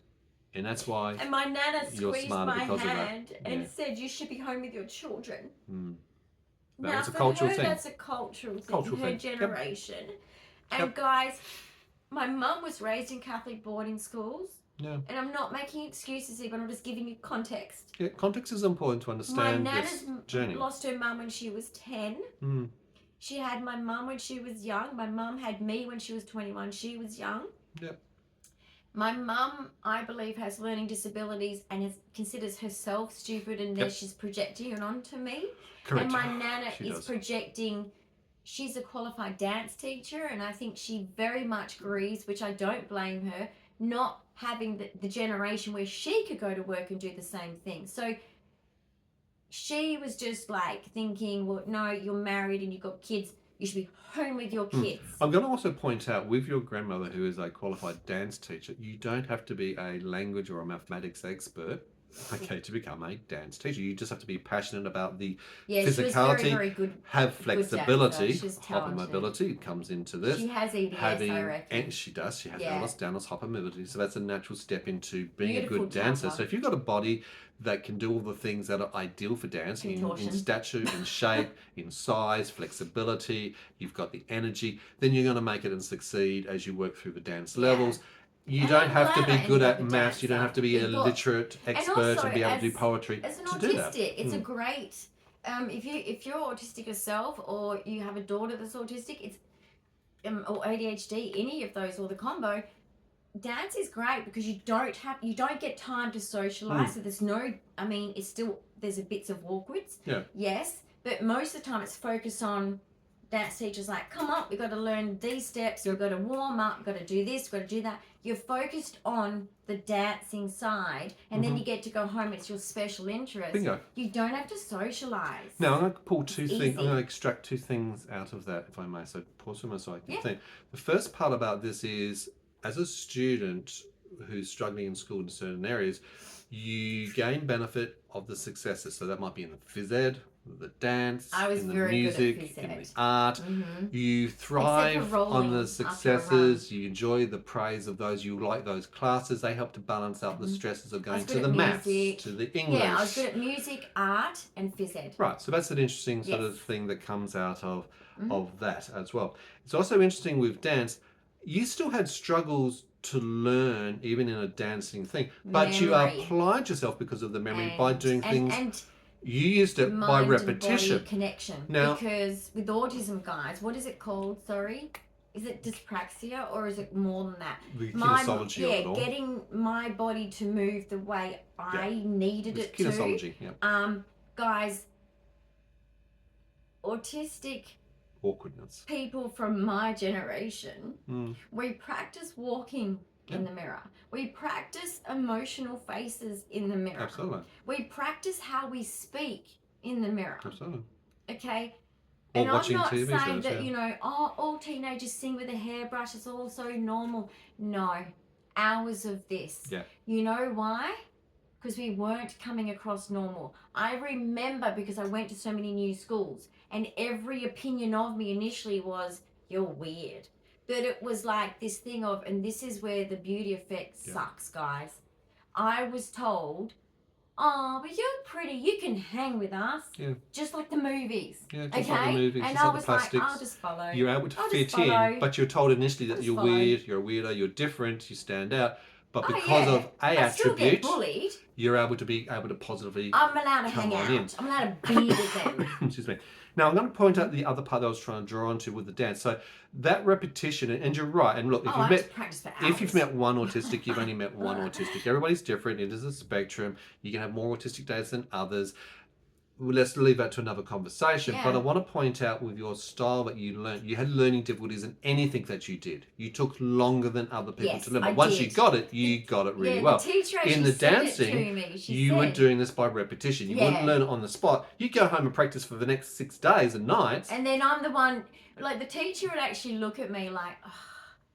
And that's why. And my nana you're squeezed smarter my because hand of that. and said, you should be home with your children. That now, was a for cultural her, thing. that's a cultural thing. Cultural her thing. generation. Yep. And guys, my mum was raised in Catholic boarding schools. Yeah. And I'm not making excuses here, but I'm just giving you context. Yeah, context is important to understand My this nana's journey. lost her mum when she was 10. She had my mum when she was young. My mum had me when she was 21. She was young. Yep. My mum, I believe, has learning disabilities and considers herself stupid, and then she's projecting it onto me. Correct. And my nana is projecting. She's a qualified dance teacher, and I think she very much agrees, which I don't blame her, not having the generation where she could go to work and do the same thing. So she was just like thinking, well, no, you're married and you've got kids. You should be home with your kids. I'm going to also point out, with your grandmother, who is a qualified dance teacher, you don't have to be a language or a mathematics expert, okay, to become a dance teacher. You just have to be passionate about the physicality, she was very good, have flexibility, hypermobility. It comes into this. She has EDS, I reckon. And she does. She has Ehlers-Danlos hypermobility. So that's a natural step into being Beautiful a good dancer. tapper. So if you've got a body that can do all the things that are ideal for dance in stature, in shape, in size, flexibility, you've got the energy, then you're going to make it and succeed as you work through the dance levels. You don't have to be good at maths. You don't have to be a literate expert and be able to do poetry as an to autistic, do that. It's a great. If you're autistic yourself, or you have a daughter that's autistic, it's or ADHD, any of those, or the combo. Dance is great because you don't get time to socialize. So there's no. I mean, it's still there's a bits of awkwards. Yeah. Yes, but most of the time it's focused on. Dance teachers like, come on, we've got to learn these steps, we've got to warm up, we've got to do this, we've got to do that. You're focused on the dancing side, and then you get to go home, it's your special interest. Bingo. You don't have to socialise. Now, I'm going to pull two things, I'm going to extract two things out of that, if I may. So pause for a moment so I can think. The first part about this is, as a student who's struggling in school in certain areas, you gain benefit of the successes. So that might be in the phys ed, the dance, in the music, in the art. You thrive on the successes. You enjoy the praise of those. You like those classes. They help to balance out the stresses of going to the maths, to the English. Yeah, I was good at music, art, and phys ed. Right, so that's an interesting sort of thing that comes out of that as well. It's also interesting with dance. You still had struggles to learn, even in a dancing thing, but you applied yourself because of the memory by doing things. And you used it by repetition. And body connection. Now, because with autism, guys, what is it called? Sorry, is it dyspraxia or is it more than that? The kinesiology of it all. Getting my body to move the way I needed it to. Kinesiology. Guys, autistic awkwardness. People from my generation, we practice walking in the mirror. We practice emotional faces in the mirror. Absolutely. We practice how we speak in the mirror. Absolutely. Okay? Or and watching I'm not TV saying shows, that, you know, all teenagers sing with a hairbrush, it's all so normal. No. Hours of this. Yeah. You know why? because we weren't coming across normal. I remember because I went to so many new schools and every opinion of me initially was, you're weird. But it was like this thing of, and this is where the beauty effect sucks, guys. I was told, oh, but you're pretty, you can hang with us. Yeah. Just like the movies. Yeah, just like the movies. And just I like was the plastics. like, I'll just follow. You're able to fit in, but you're told initially that you're weird, you're a weirdo, you're different, you stand out. But because of a attribute, you're able to positively I'm allowed to hang out. I'm allowed to be with them. Excuse me. Now, I'm going to point out the other part that I was trying to draw onto with the dance. So that repetition, and you're right. And look, if you've met one autistic, you've only met one autistic. Everybody's different. It is a spectrum. You can have more autistic days than others. Let's leave that to another conversation. But I want to point out with your style that you learned, you had learning difficulties in anything that you did. You took longer than other people to learn. But once you got it, you got it really well. The teacher in the dancing, you were doing this by repetition. You wouldn't learn it on the spot. You go home and practice for the next 6 days and nights. And then I'm the one, like the teacher would actually look at me like, oh,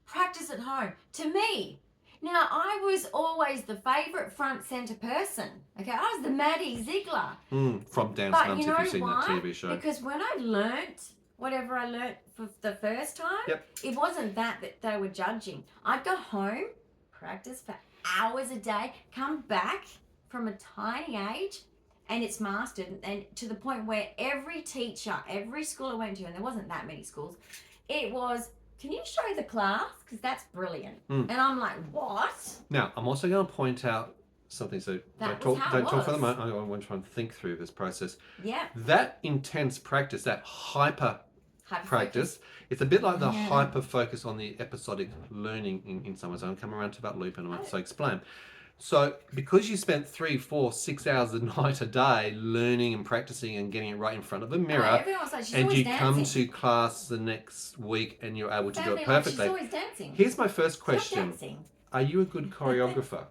practice at home. To me. Now, I was always the favourite front centre person. Okay, I was the Maddie Ziegler. From Dance Mums, if you've seen that TV show. Because when I learnt whatever I learnt for the first time, it wasn't that they were judging. I'd go home, practice for hours a day, come back from a tiny age, and it's mastered. And to the point where every teacher, every school I went to, and there wasn't that many schools, it was, can you show the class? Because that's brilliant. And I'm like, what? Now, I'm also going to point out something. So don't talk for the moment. I want to try and think through this process. Yeah. That intense practice, that hyper practice, it's a bit like the hyper focus on the episodic learning in some ways. I'm coming around to that loop and I'm going to explain. So because you spent 3, 4, 6 hours a night a day learning and practicing and getting it right in front of a mirror, and you come to class the next week and you're able to do it perfectly. She's always dancing. Here's my first question. Are you a good choreographer?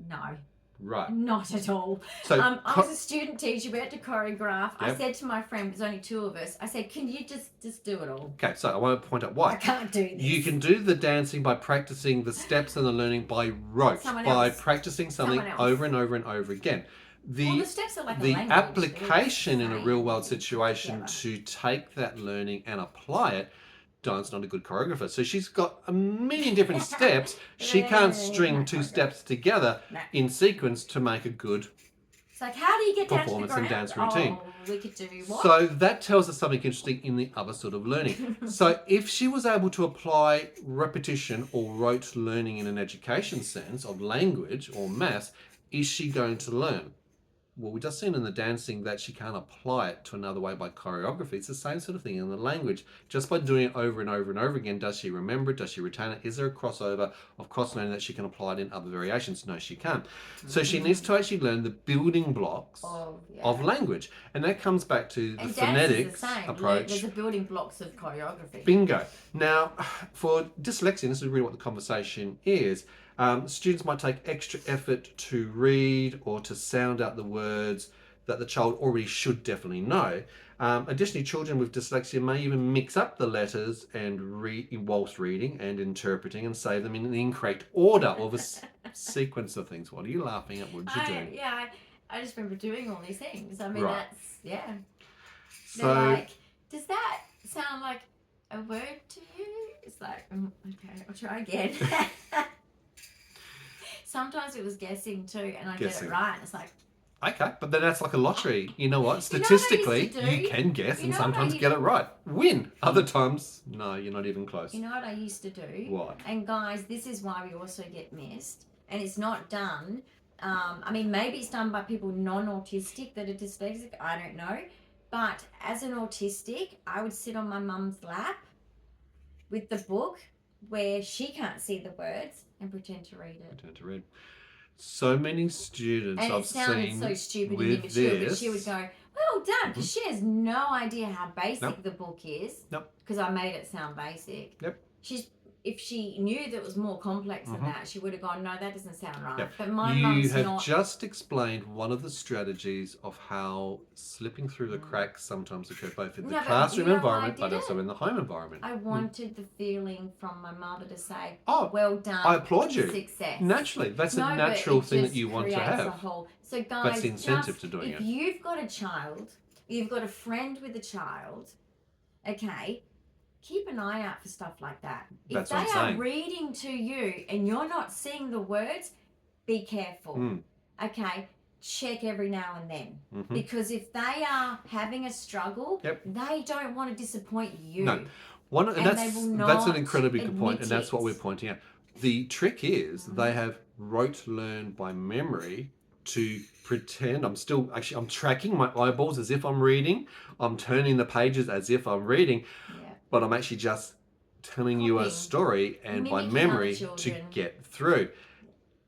No. Right. Not at all. So I was a student teacher. We had to choreograph. I said to my friend, there's only 2 of us, I said, can you just do it all? Okay, so I want to point out why. I can't do this. You can do the dancing by practicing the steps and the learning by rote, by practicing something over and over and over again. The steps are like the application in a real world situation to take that learning and apply it, Dyan's not a good choreographer. So she's got a million different steps. She can't string 2 steps together in sequence to make a good it's like, how do you get performance and dance routine. We could do what? So that tells us something interesting in the other sort of learning. So if she was able to apply repetition or rote learning in an education sense of language or maths, is she going to learn? Well, we just seen in the dancing that she can't apply it to another way by choreography. It's the same sort of thing in the language. Just by doing it over and over and over again, does she remember it? Does she retain it? Is there a crossover of cross-learning that she can apply it in other variations? No, she can't. So she needs to actually learn the building blocks of language. And that comes back to the phonetics approach. There's the building blocks of choreography. Bingo. Now, for dyslexia, this is really what the conversation is. Students might take extra effort to read or to sound out the words that the child already should definitely know. Additionally, children with dyslexia may even mix up the letters and whilst reading and interpreting and say them in the incorrect order of a sequence of things. What are you laughing at? What did you do? Yeah, I just remember doing all these things. I mean, that's, So, they're like, does that sound like a word to you? It's like, okay, I'll try again. Sometimes it was guessing too, and I get it right. And it's like, okay, but then that's like a lottery. You know what? Statistically, you can guess and sometimes get it right. Win. Other times, no, you're not even close. You know what I used to do? What? And guys, this is why we also get missed. And it's not done. I mean, maybe it's done by people non-autistic that are dyslexic. I don't know. But as an autistic, I would sit on my mum's lap with the book where she can't see the words and pretend to read it. Pretend to read. So many students and I've seen with it sounded so stupid and immature, but she would go, well done, because she has no idea how basic the book is. Because I made it sound basic. if she knew that it was more complex than that, she would have gone, no, that doesn't sound right. Yeah. But my you mum's have not. just explained one of the strategies of how slipping through the cracks sometimes occur both in the classroom environment, but also in the home environment. I wanted the feeling from my mother to say, oh, well done. I applaud you. Success. Naturally. That's a natural thing that you want to have. So guys, that's the incentive to doing if it. you've got a child, you've got a friend with a child, okay, keep an eye out for stuff like that. That's if they are reading to you and you're not seeing the words, be careful. Okay, check every now and then. Because if they are having a struggle, they don't want to disappoint you. No. That's an incredibly good point, and that's what we're pointing out. The trick is they have rote learn by memory to pretend I'm tracking my eyeballs as if I'm reading. I'm turning the pages as if I'm reading, but I'm actually just telling you a story and by memory to get through.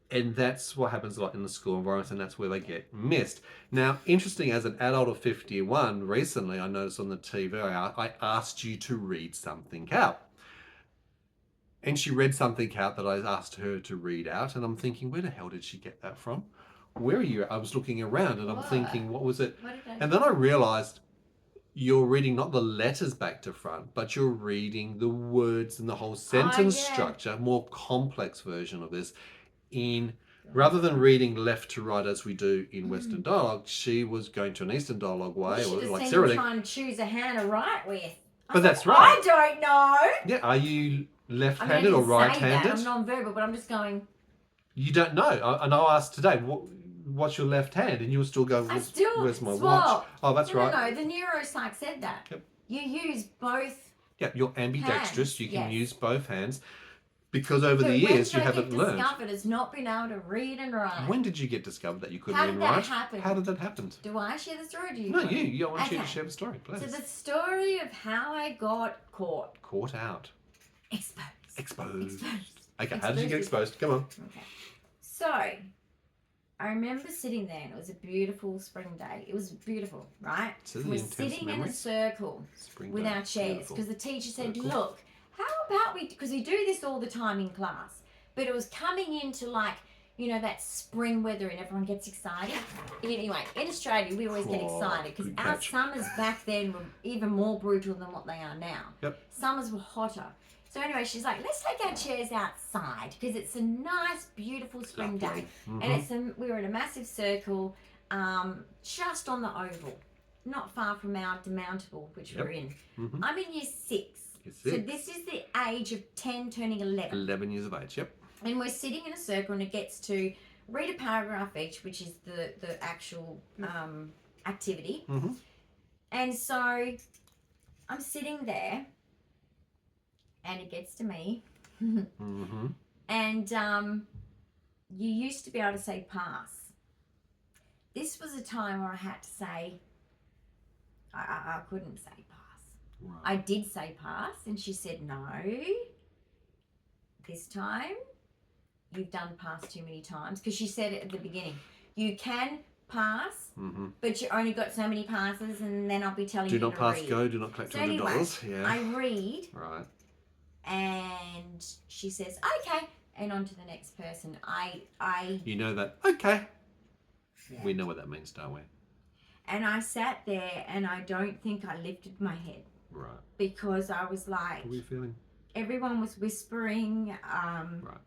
And that's what happens a lot in the school environment, and that's where they get missed. Now, interesting, as an adult of 51, recently I noticed on the TV, I asked you to read something out. And she read something out that I asked her to read out, and I'm thinking, where the hell did she get that from? Where are you? I was looking around and I'm thinking, what was it? And then I realized you're reading not the letters back to front, but you're reading the words and the whole sentence structure, more complex version of this. Rather than reading left to right as we do in Western dialogue, she was going to an Eastern dialogue way, or like Cyrillic. Trying to choose a hand to write with. But that's right. I don't know. Yeah, are you left-handed or right-handed? I'm non-verbal, but I'm just going. You don't know. And I asked today, what's your left hand? And you'll still go, where's my watch? Oh, that's right. No, the neuropsych said that. Yep. You use both. Yeah, you're ambidextrous. Hands. You can use both hands. Because over the years, you haven't learned. Discovered has not been able to read and write. When did you get discovered that you couldn't read and write? How did that happen? Do I share the story or do you? No, you. I want you to share the story, please. So the story of how I got caught. Caught out. Exposed. Okay, how did you get exposed? Come on. Okay. So, I remember sitting there and it was a beautiful spring day. It was beautiful, right? We're sitting in a circle with our chairs because the teacher said, look, how about because we do this all the time in class, but it was coming into like, you know, that spring weather and everyone gets excited. Anyway, in Australia, we always get excited because our summers back then were even more brutal than what they are now. Yep. Summers were hotter. So anyway, she's like, let's take our chairs outside because it's a nice, beautiful spring day. And we were in a massive circle just on the oval, not far from our demountable, which we're in. I'm in year 6. So this is the age of 10 turning 11. 11 years of age, yep. And we're sitting in a circle and it gets to read a paragraph each, which is the actual activity. And so I'm sitting there and it gets to me. And you used to be able to say pass. This was a time where I had to say, I couldn't say pass. Right. I did say pass and she said, no, this time you've done pass too many times. Because she said it at the beginning, you can pass, but you only got so many passes and then I'll be telling you to read. Do not pass go, do not collect $200. Anyway, I read. Right. And she says, okay, and on to the next person. You know that, okay. Yeah. We know what that means, don't we? And I sat there and I don't think I lifted my head. Right. Because I was like... What were you feeling? Everyone was whispering. Right.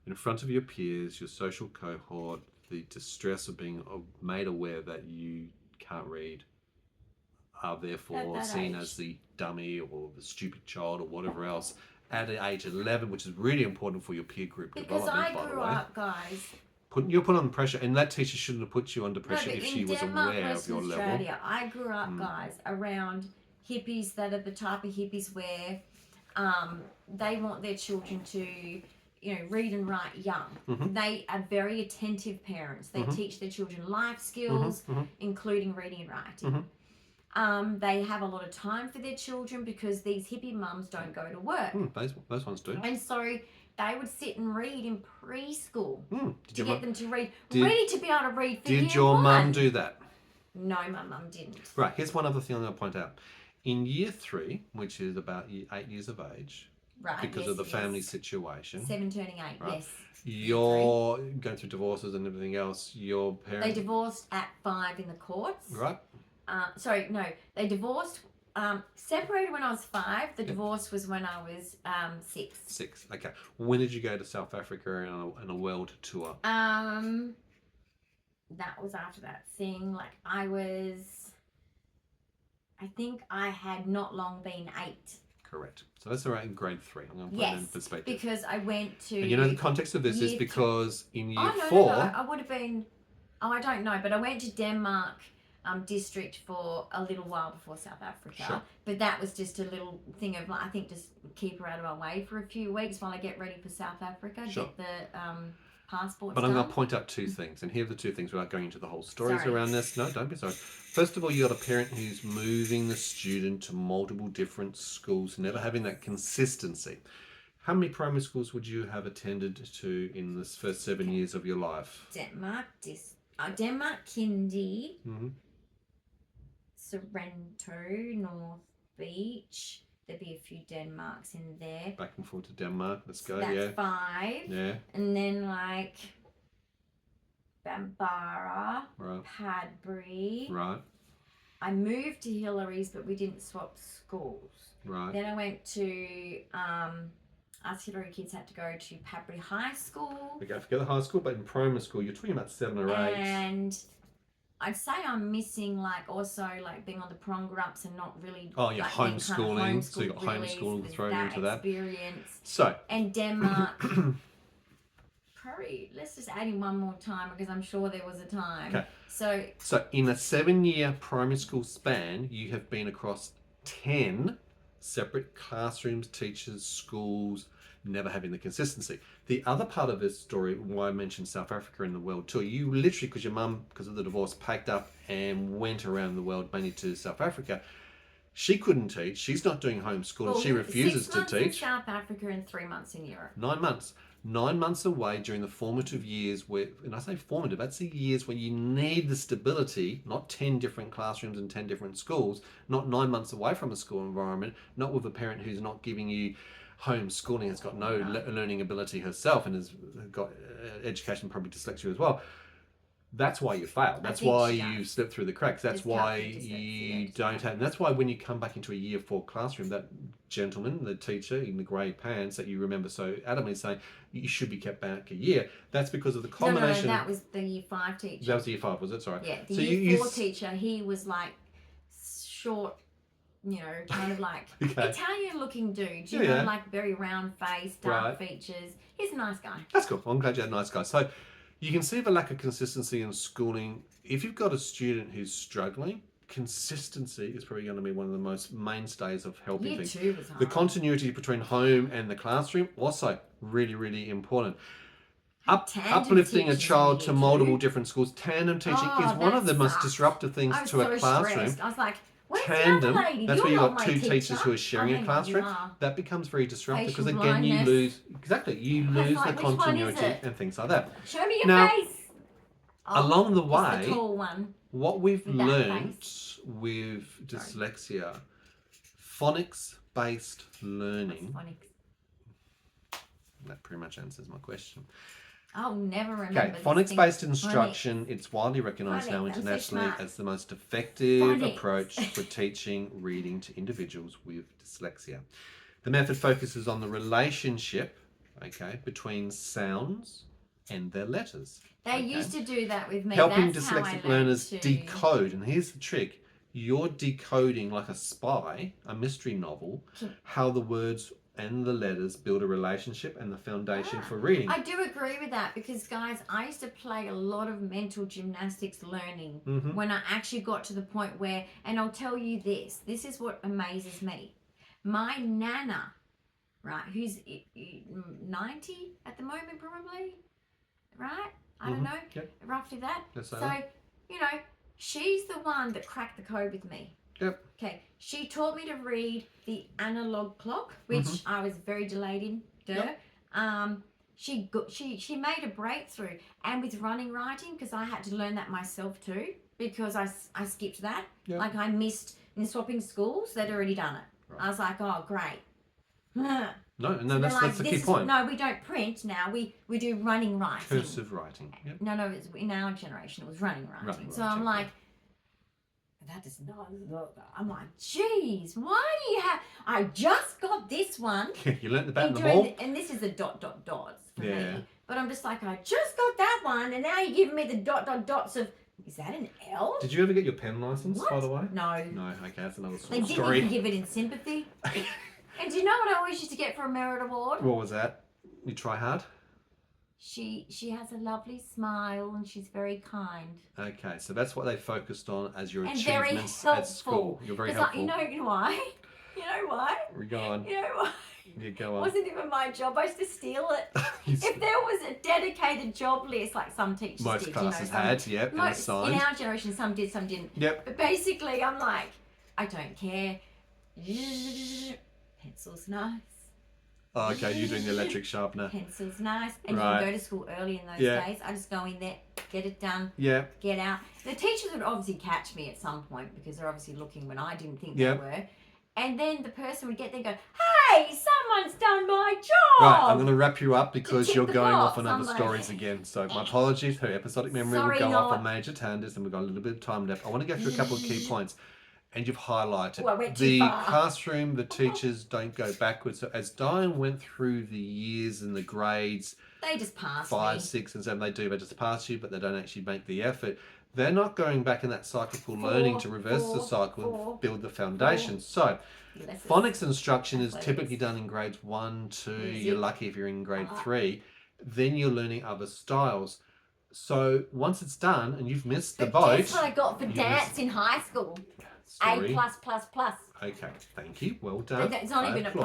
In front of your peers, your social cohort, the distress of being made aware that you can't read, are therefore seen as the dummy or the stupid child or whatever else at age 11, which is really important for your peer group development, by the way. Because I grew up, guys. You're put under pressure, and that teacher shouldn't have put you under pressure if she was aware of your level. I grew up, guys, around hippies that are the type of hippies where they want their children to, you know, read and write young. They are very attentive parents. They teach their children life skills, including reading and writing. They have a lot of time for their children because these hippie mums don't go to work. Those ones do. And so they would sit and read in preschool to get them to read, ready to be able to read for year 1. Did your mum do that? No, my mum didn't. Right, here's one other thing I'm going to point out. In year 3, which is about 8 years of age, Right. because of the family situation. 7 turning 8, right. yes. You're going through divorces and everything else. Your parents... They divorced at 5 in the courts. Right. Sorry, no. They divorced, separated when I was 5. The divorce was when I was 6. 6, okay. When did you go to South Africa on a world tour? That was after that thing. Like, I think I had not long been 8. Correct. So that's around grade 3. I'm going to put it in perspective. Because I went to... And you know the context of this is because in year 4... No, I would have been... I don't know. But I went to Denmark district for a little while before South Africa. Sure. But that was just a little thing of, like, I think just keep her out of our way for a few weeks while I get ready for South Africa. Sure. Get the... passports But I'm done. going to point out 2 things, and here are the 2 things without going into the whole stories around this. No, don't be sorry. First of all, you got a parent who's moving the student to multiple different schools, never having that consistency. How many primary schools would you have attended to in this first 7 years of your life? Denmark, Kindy, Sorrento, North Beach. There'd be a few Denmarks in there. Back and forth to Denmark. Let's go. That's 5. Yeah. And then like Bambara, right. Padbury. Right. I moved to Hillary's, but we didn't swap schools. Right. Then I went to us Hillary kids had to go to Padbury High School. Okay, forget the high school, but in primary school, you're talking about 7 or 8. And I'd say I'm missing like also like being on the prom ups and not really. Oh, yeah, like, homeschooling. Kind of So you got homeschooling thrown into that. Experience. So. And Denmark. Probably let's just add in one more time because I'm sure there was a time. Okay. So in a 7-year primary school span, you have been across 10 separate classrooms, teachers, schools, never having the consistency. The other part of this story, why I mentioned South Africa in the world tour, you literally, because your mum, because of the divorce, packed up and went around the world, mainly to South Africa. She couldn't teach. She's not doing homeschooling. Well, she refuses to teach. 6 months in South Africa and 3 months in Europe. 9 months. 9 months away during the formative years where, and I say formative, that's the years when you need the stability, not 10 different classrooms and 10 different schools, not 9 months away from a school environment, not with a parent who's not giving you homeschooling, has got no learning ability herself and has got education, probably dyslexia as well. That's why you failed. That's why you slipped through the cracks. That's why you don't have, and that's why when you come back into a year 4 classroom, that gentleman, the teacher in the grey pants that you remember so adamantly saying you should be kept back a year, that's because of the combination. No, that was the year 5 teacher. That was the year 5, was it? Sorry. Yeah, the year 4 teacher, he was like short, you know, kind of like Italian looking dude, you know, like very round face, dark features. He's a nice guy. That's cool. I'm glad you had a nice guy. So you can see the lack of consistency in schooling. If you've got a student who's struggling, consistency is probably going to be one of the most mainstays of helping things. Year 2 was hard. The continuity between home and the classroom, also really, really important. Uplifting a child to multiple different schools. Tandem teaching is one of the most disruptive things to a classroom. Stressed. I was like, where's tandem, the other lady? that's You're where you've not got 2 my teachers who are sharing a classroom. That becomes very disruptive because again you lose you lose the continuity and things like that. Show me your face. Along the way, the tall one. What we've learned with dyslexia, phonics-based learning. That pretty much answers my question. I'll never remember. Okay, phonics-based instruction, it's widely recognised now internationally as the most effective approach for teaching reading to individuals with dyslexia. The method focuses on the relationship, between sounds and their letters. They used to do that with me. Helping dyslexic learners decode, and here's the trick. You're decoding like a spy, a mystery novel, how the words and the letters build a relationship and the foundation for reading. I do agree with that because, guys, I used to play a lot of mental gymnastics learning when I actually got to the point where, and I'll tell you this is what amazes me. My nana, right, who's 90 at the moment probably, right? I don't know, roughly that. So, you know, she's the one that cracked the code with me. Yep. Okay, she taught me to read the analog clock, which I was very delayed in. She made a breakthrough, and with running writing, because I had to learn that myself too, because I skipped that. Like I missed in swapping schools, they'd already done it. I was like, oh great. No, So that's the key point. No, we don't print now. We do running writing. Cursive writing. Yep. No, it's in our generation it was running writing. So I'm like, that does not look. I'm like, geez, why do you have? I just got this one. You learnt the bat and the ball. And this is the dots for Yeah. me. But I'm just like, I just got that one, and now you're giving me the dots of. Is that an L? Did you ever get your pen license, by the way? No. No. Okay, that's another They story. didn't even give it in sympathy. And do you know what I always used to get for a merit award? What was that? You try hard? She has a lovely smile and she's very kind. Okay, so that's what they focused on as your And achievements very at school. You're very helpful. You know why? You know why? Go on. You know why? You go on. It wasn't even my job. I used to steal it. If there was a dedicated job list, like some teachers most did, classes some, had, yep, and assigned. In our generation, some did, some didn't. Yep. But basically, I'm like, I don't care. Pencil's nice. Oh, okay, you're doing the electric sharpener. Pencil's nice. And you Right. can go to school early in those days. I just go in there, get it done, get out. The teachers would obviously catch me at some point because they're obviously looking when I didn't think they were. And then the person would get there and go, hey, someone's done my job. Right, I'm going to wrap you up because you're going off on other I'm stories again. So my apologies, her episodic memory will go off on major tangents and we've got a little bit of time left. I want to go through a couple of key points. And you've highlighted the classroom, the teachers don't go backwards. So as Dyan went through the years and the grades, they just pass 5, 6 and 7, they just pass you, but they don't actually make the effort. They're not going back in that cyclical learning to reverse the cycle and build the foundation. So phonics instruction is typically done in grades 1, 2, you're lucky if you're in grade 3. Then you're learning other styles. So once it's done and you've missed the boat. That's what I got for dance in high school. Story. A+++. Okay, thank you. Well done. It's not even a +++.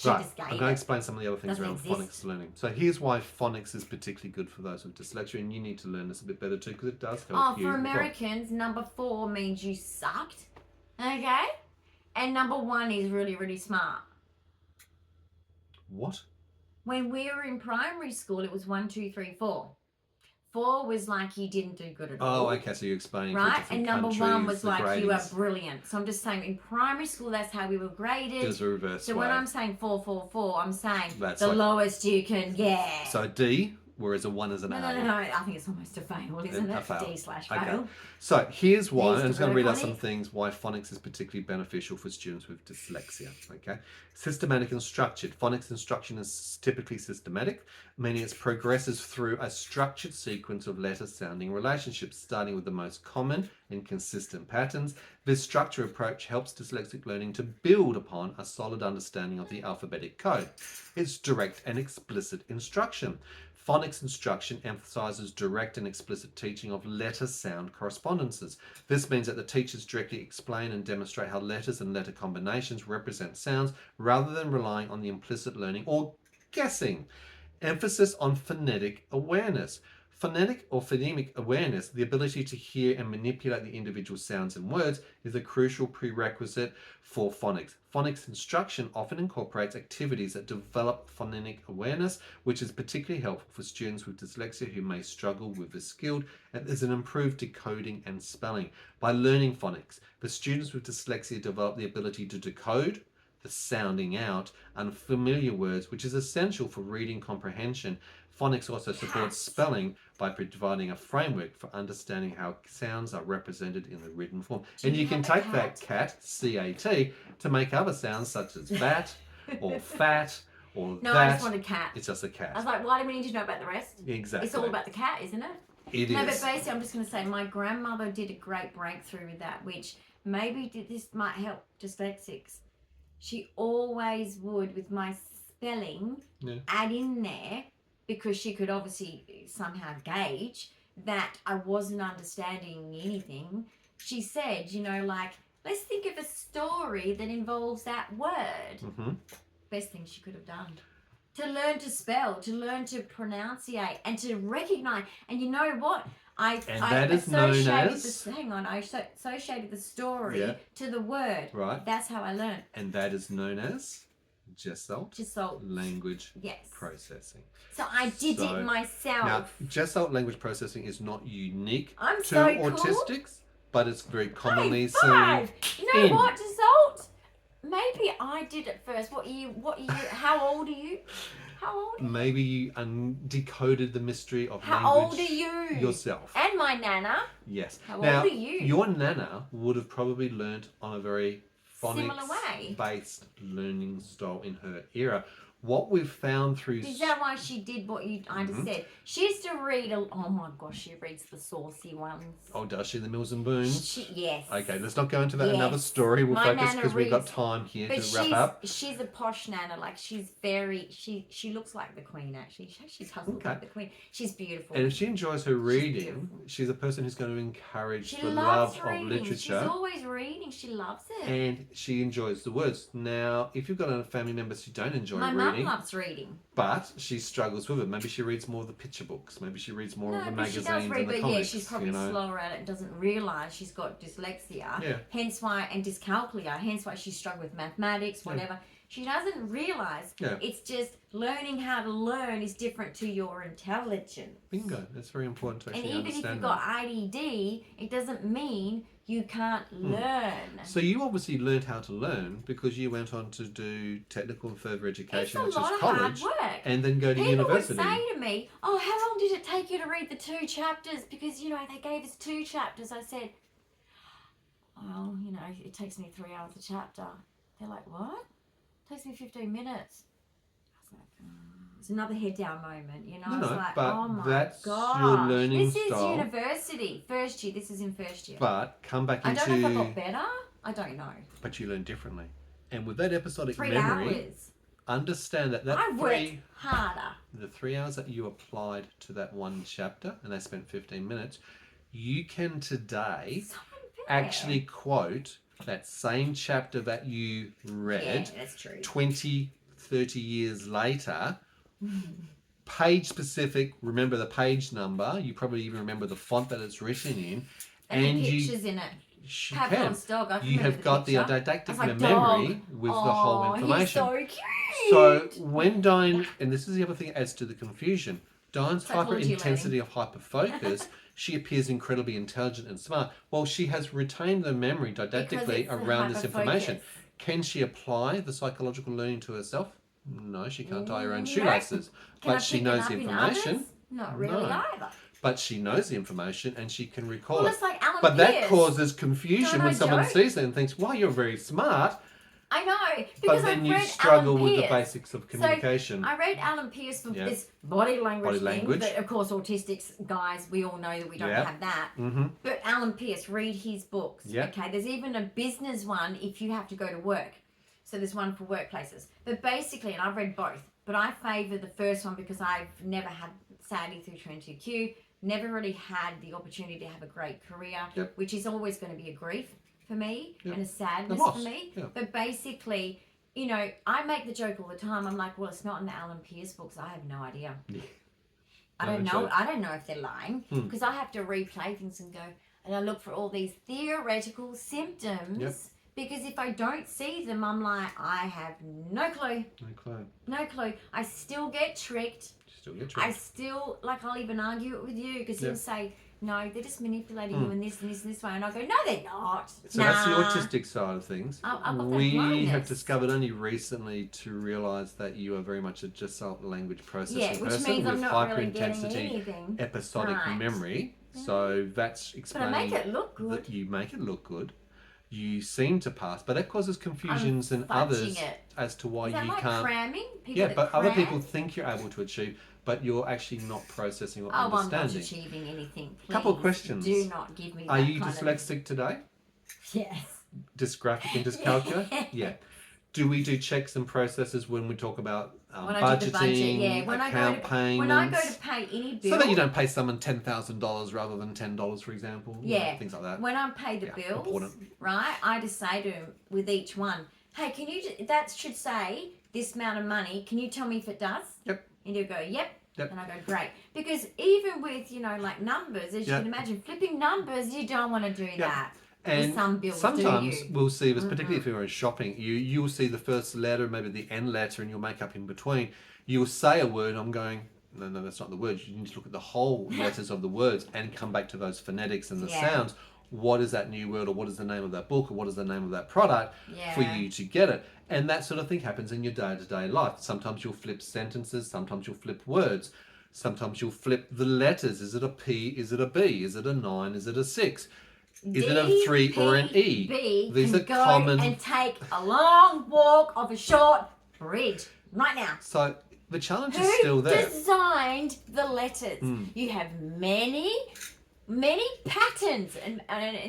Right, I'm going to explain some of the other things around phonics learning. So here's why phonics is particularly good for those with dyslexia, and you need to learn this a bit better too because it does help you. For Americans, number 4 means you sucked, okay? And number 1 is really, really smart. What? When we were in primary school, it was 1, 2, 3, 4. 4 was like you didn't do good at all. Oh, okay, so you're explaining right? And number 1 was like gradings. you are brilliant. So I'm just saying in primary school, that's how we were graded. There's a reverse So way. when I'm saying 4, 4, 4, I'm saying That's the like, lowest you can get. So D, whereas a 1 is an A. No. I think it's almost a fail, isn't it? A fail. D/fail. Okay. So here's why, D's I'm just going to read out phonics. some things why phonics is particularly beneficial for students with dyslexia. Okay, systematic and structured. Phonics instruction is typically systematic, meaning it progresses through a structured sequence of letter-sounding relationships, starting with the most common and consistent patterns. This structure approach helps dyslexic learning to build upon a solid understanding of the alphabetic code. It's direct and explicit instruction. Phonics instruction emphasizes direct and explicit teaching of letter-sound correspondences. This means that the teachers directly explain and demonstrate how letters and letter combinations represent sounds rather than relying on the implicit learning or guessing. Emphasis on phonetic awareness. Phonetic or phonemic awareness, the ability to hear and manipulate the individual sounds and words, is a crucial prerequisite for phonics. Phonics instruction often incorporates activities that develop phonemic awareness, which is particularly helpful for students with dyslexia who may struggle with the skilled, and there's an improved decoding and spelling. By learning phonics, the students with dyslexia develop the ability to decode the sounding out unfamiliar words, which is essential for reading comprehension. Phonics also supports spelling by providing a framework for understanding how sounds are represented in the written form. And you can take that cat, C-A-T, to make other sounds such as bat or fat or No, that. I just wanted cat. It's just a cat. I was like, why do we need to know about the rest? Exactly. It's all about the cat, isn't it? It No, is. but basically, I'm just going to say my grandmother did a great breakthrough with that, which maybe this might help dyslexics. She always would, with my spelling, add in there, because she could obviously somehow gauge that I wasn't understanding anything. She said, you know, like, let's think of a story that involves that word. Mm-hmm. Best thing she could have done. To learn to spell, to learn to pronunciate, and to recognize. And you know what? I associated the story to the word. Right. That's how I learned. And that is known as Gestalt language Yes. processing. So I did it myself. Now, Gestalt language processing is not unique to so cool. autistics, but it's very commonly High five. seen. You know what? Gestalt maybe I did at first. What year? How old are you? How old are you? Maybe you decoded the mystery of How language old are you? yourself. And my nana. Yes. How now, old are you? Your nana would have probably learnt on a very Similar way. phonics-based learning style in her era. What we've found through... Is that why she did what I just said? She used to read... Oh, my gosh, she reads the saucy ones. Oh, does she? The Mills and Boons? Yes. Okay, let's not go into that. Another story. We'll focus because we've got time here to wrap up. She's a posh nana. Like, she's very... She looks like the Queen, actually. She does look like the Queen. She's beautiful. And if she enjoys her reading, she's a person who's going to encourage the love of literature. She's always reading. She loves it. And she enjoys the words. Now, if you've got a family member who don't enjoy reading... My mum loves reading. But she struggles with it. Maybe she reads more of the picture books. Maybe she reads more of the magazines and the comics. Yeah, she's probably slower at it and doesn't realise she's got dyslexia. Yeah. Hence why, and dyscalculia, hence why she struggles with mathematics, whatever. Yeah. She doesn't realise it's just learning how to learn is different to your intelligence. Bingo. That's very important to actually understand. And even if you've got ADD, it doesn't mean you can't learn. So you obviously learned how to learn because you went on to do technical and further education, which is college, hard work. And then go to university. People would say to me, "Oh, how long did it take you to read the 2 chapters? Because, they gave us 2 chapters." I said, "Well, it takes me 3 hours a chapter." They're like, "What?" "It takes me 15 minutes." I was like, it's another head down moment, I was like, but oh my that's gosh. your learning This style. is university. First year. This is in first year. But come back into... I don't know if I got better. I don't know. But you learn differently. And with that episodic 3 memory, hours. Understand that I worked harder. The 3 hours that you applied to that one chapter, and they spent 15 minutes, you can today actually quote that same chapter that you read that's true. 20, 30 years later, page specific, remember the page number, you probably even remember the font that it's written in, and the pictures in it. You have got the didactic memory with the whole information. He's so cute. So when Dyan, and this is the other thing that adds to the confusion, Dyan's hyper-intensity of hyper-focus, she appears incredibly intelligent and smart. Well, she has retained the memory didactically around this information. Can she apply the psychological learning to herself? No, she can't tie her own shoelaces. But she knows the information. Not really either. But she knows the information and she can recall it. It's like Alan but Pierce. That causes confusion when someone sees it and thinks, "Wow, you're very smart." I know, because but then you struggle with the basics of communication. So I read Alan Pierce for this body language thing. But of course, autistics guys, we all know that we don't have that. But Alan Pierce, read his books. Okay, there's even a business one if you have to go to work. So there's one for workplaces. But basically, and I've read both, but I favour the first one because I've never had, sadly through 22Q, never really had the opportunity to have a great career, which is always going to be a grief for me and a sadness for me. But basically, I make the joke all the time. I'm like, well, it's not in the Alan Pierce books. I have no idea. I don't know. I don't know if they're lying because I have to replay things and go, and I look for all these theoretical symptoms because if I don't see them, I'm like, I have no clue. No clue. I still get tricked. I still, I'll even argue it with you because you'll say, no, they're just manipulating you in this and this and this way. And I'll go, no, they're not. So that's the autistic side of things. We have discovered only recently to realise that you are very much a just language processing person with hyper-intensity episodic memory. So that's explaining. But I make it look good. That you make it look good. You seem to pass, but that causes confusions in others as to why you can't. Cramming? But other people think you're able to achieve, but you're actually not processing or understanding. I'm not achieving anything. Please. Couple of questions. Do not give me that. Are you dyslexic today? Yes. Dysgraphic and dyscalculia? Yeah. Do we do checks and processes when we talk about budgeting, account payments? When I go to pay any bill... So that you don't pay someone $10,000 rather than $10, for example. Yeah. Things like that. When I pay the bills, right, I just say to him with each one, hey, can you... That should say this amount of money. Can you tell me if it does? Yep. And he'll go, yep. And I go, great. Because even with, numbers, as you can imagine, flipping numbers, you don't want to do that. And some bills, sometimes we'll see this, particularly if you're shopping, you'll see the first letter, maybe the end letter, and you'll make up in between. You'll say a word, I'm going, no, that's not the word. You need to look at the whole letters of the words and come back to those phonetics and the sounds. what is that new word, or what is the name of that book, or what is the name of that product for you to get it. And that sort of thing happens in your day-to-day life. Sometimes you'll flip sentences, sometimes you'll flip words, sometimes you'll flip the letters. Is it a P? Is it a B? Is it a 9? Is it a 6? Is it a 3 or an E? B These can are go common. and take a long walk of a short bridge right now. So the challenge is still there. Who designed the letters? You have many patterns, and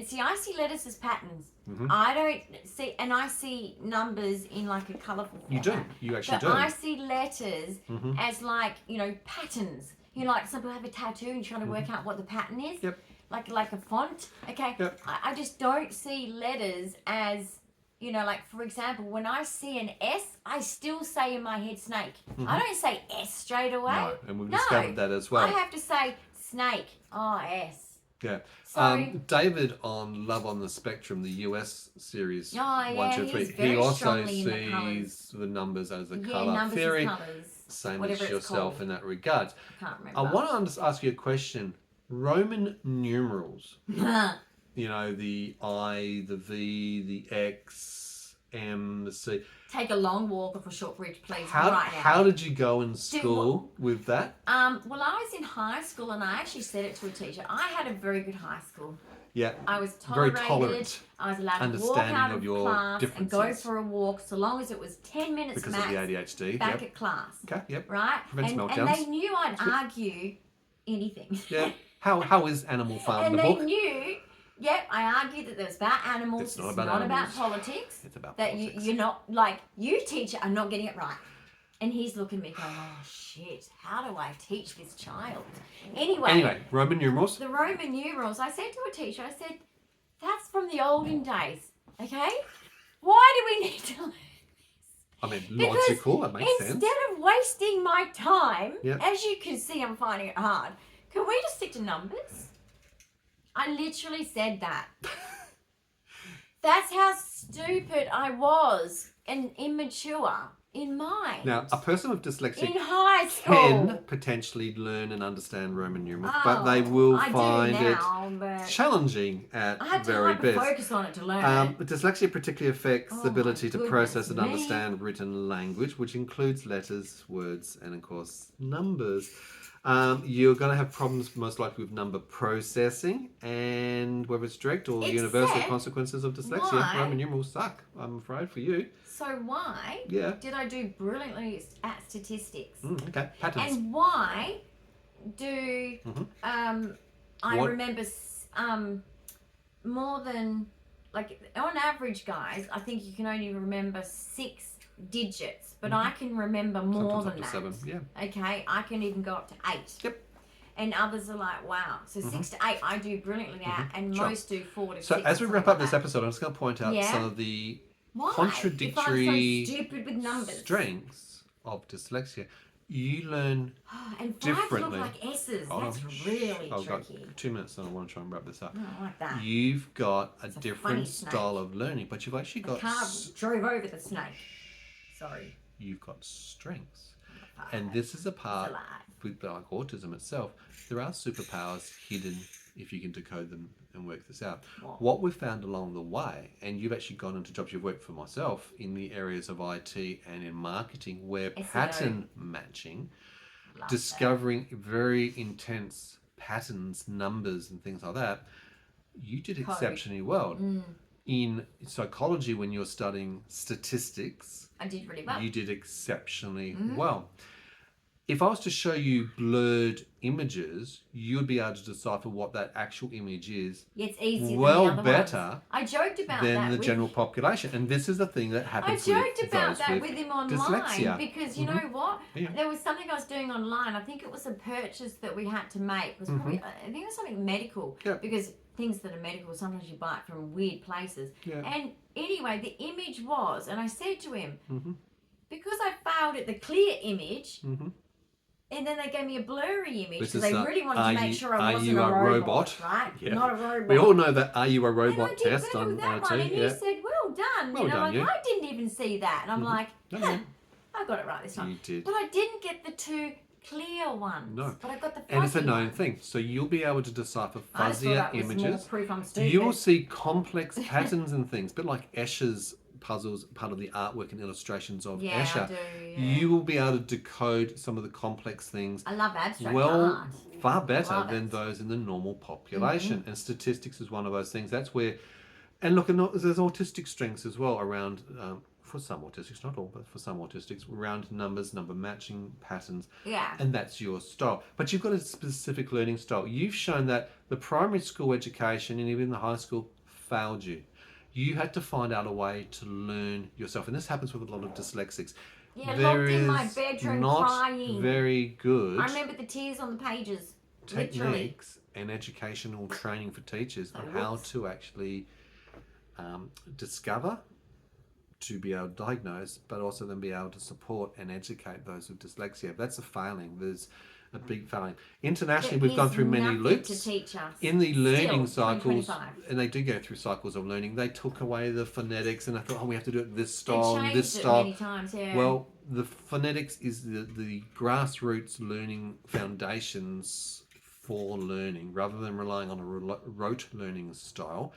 see, I see letters as patterns. I don't see, and I see numbers in like a colourful format. You do. You actually do. I see letters as like, you know, patterns. You know, like some people have a tattoo and trying to work out what the pattern is. Yep. Like a font. Okay. Yep. I just don't see letters as, you know, like for example, when I see an S, I still say in my head snake. I don't say S straight away. No, and we've discovered that as well. I have to say snake. Oh, S. Yeah. So, David on Love on the Spectrum, the US series 1, 2, 3, he's very he also strongly in the sees colours. the numbers as a Yeah, colour numbers theory. as colours. Same Whatever as it's yourself called. in that regard. I can't remember. I want to ask you a question. Roman numerals, you know, the I, the V, the X, M, the C. Take a long walk of a short bridge, please, How, right now. how did you go in school with that? Well, I was in high school and I actually said it to a teacher. I had a very good high school. Yeah. I was Very tolerated. tolerant. I was allowed to walk Understanding out of of your class and go differences. for a walk so long as it was 10 minutes Because max of the ADHD. back Yep. at class. Okay, yep. Right? Prevents And meltdowns. they knew I'd argue anything. Yeah. How is Animal Farm And the they book? knew, I argued that it was about animals. It's not about animals. Politics. It's about that politics. you're not, like, you teacher are not getting it right. And he's looking at me going, oh shit, how do I teach this child? Anyway, Roman numerals. the Roman numerals, I said to a teacher, I said, that's from the olden days, okay? Why do we need to learn? I mean, Because logical, that makes sense. instead of wasting my time, Yep. as you can see, I'm finding it hard. Can we just stick to numbers? I literally said that. That's how stupid I was and immature in mind. Now, a person with dyslexia in high school. can potentially learn and understand Roman numerals, but they will I find do now, but it challenging at I had to very best. focus on it to learn it. Dyslexia particularly affects Oh the ability my to goodness process and me. understand written language, which includes letters, words, and of course numbers. You're going to have problems most likely with number processing, and whether it's direct or universal Except, consequences of dyslexia. why? Roman numerals suck, I'm afraid, for you. So why Yeah. did I do brilliantly at statistics? Okay, patterns. And why do I What- remember more than, like, on average, guys, I think you can only remember 6 digits, but I can remember more Sometimes up than to that. 7, yeah. Okay, I can even go up to 8. Yep. And others are like, wow. So 6 to 8, I do brilliantly at, and Sure. most do 4 to 6. So as we or wrap something up this like that. episode, I'm just going to point out Yeah. some of the Why? contradictory If I'm so stupid with numbers. strengths of dyslexia. You learn And 5 differently. look like S's. Hold That's on. really I've got tricky. 2 minutes and I want to try and wrap this up. I don't like that. You've got a It's a different funny snake. style of learning, but you've actually The got car drove over the snake. Sorry. you've got strengths. And this is a part It's a lie. with like autism itself. There are superpowers hidden if you can decode them and work this out. What we've found along the way, and you've actually gone into jobs you've worked for myself in the areas of IT and in marketing, where SEO. pattern matching, Love discovering very intense patterns, numbers and things like that, you did exceptionally well. In psychology, when you're studying statistics, I did really well. you did exceptionally well. If I was to show you blurred images, you'd be able to decipher what that actual image is Yeah, it's easier well than the other better ones. I joked about than that the with general population. And this is the thing that I happens joked with about those that with with him online dyslexia. because you know what? Yeah. There was something I was doing online. I think it was a purchase that we had to make. It was probably, I think it was something medical. Yeah. Because things that are medical, sometimes you buy it from weird places. Yeah. And anyway, the image was, and I said to him, because I failed at the clear image, and then they gave me a blurry image This because is they the, really wanted to make sure I are wasn't you a a robot, robot? right? Yeah. Not a robot. We all know that Are You a And I Robot did test better on with that IT. one, and Yeah. he said, well done. Well you know, done, like, you. I didn't even see that. And I'm like, No, no. I got it right this time. You did. But I didn't get the 2 clear ones. No. But I got the fuzzy And it's a known ones. thing. So you'll be able to decipher I just thought fuzzier that was images. more proof I'm stupid. You will see complex patterns and things, a bit like Escher's puzzles, part of the artwork and illustrations of Escher. I do, You will be able to decode some of the complex things. I love abstract art. Far better than those in the normal population. And statistics is one of those things. That's where, and look, there's autistic strengths as well around, for some autistics, not all, but for some autistics, around numbers, number matching, patterns. Yeah. And that's your style. But you've got a specific learning style. You've shown that the primary school education and even the high school failed you. You had to find out a way to learn yourself. And this happens with a lot of dyslexics. Yeah, locked in my bedroom crying. Very good. I remember the tears on the pages. Techniques and educational training for teachers on how to actually discover, to be able to diagnose, but also then be able to support and educate those with dyslexia. That's a failing. There's a big failing. Internationally, we've gone through many loops to teach us. in the learning cycles, 2025. and they do go through cycles of learning. They took away the phonetics, and I thought, we have to do it this They style, changed this it style. many times, yeah. Well, the phonetics is the grassroots learning foundations for learning, rather than relying on a rote learning style.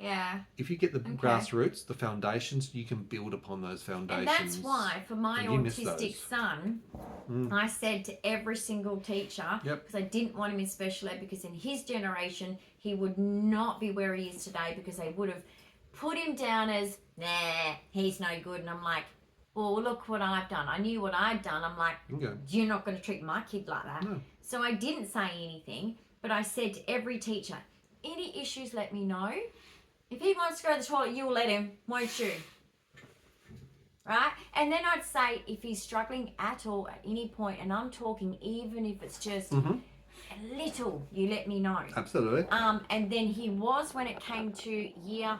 Yeah. If you get the grassroots, the foundations, you can build upon those foundations. And that's why, for my autistic son, I said to every single teacher, because I didn't want him in special ed, because in his generation, he would not be where he is today, because they would have put him down as, nah, he's no good. And I'm like, well, look what I've done. I knew what I'd done. I'm like, you're not going to treat my kid like that. No. So I didn't say anything, but I said to every teacher, any issues, let me know. If he wants to go to the toilet, you'll let him, won't you? Right? And then I'd say, if he's struggling at all at any point, and I'm talking even if it's just a little, you let me know. Absolutely. And then he was, when it came to year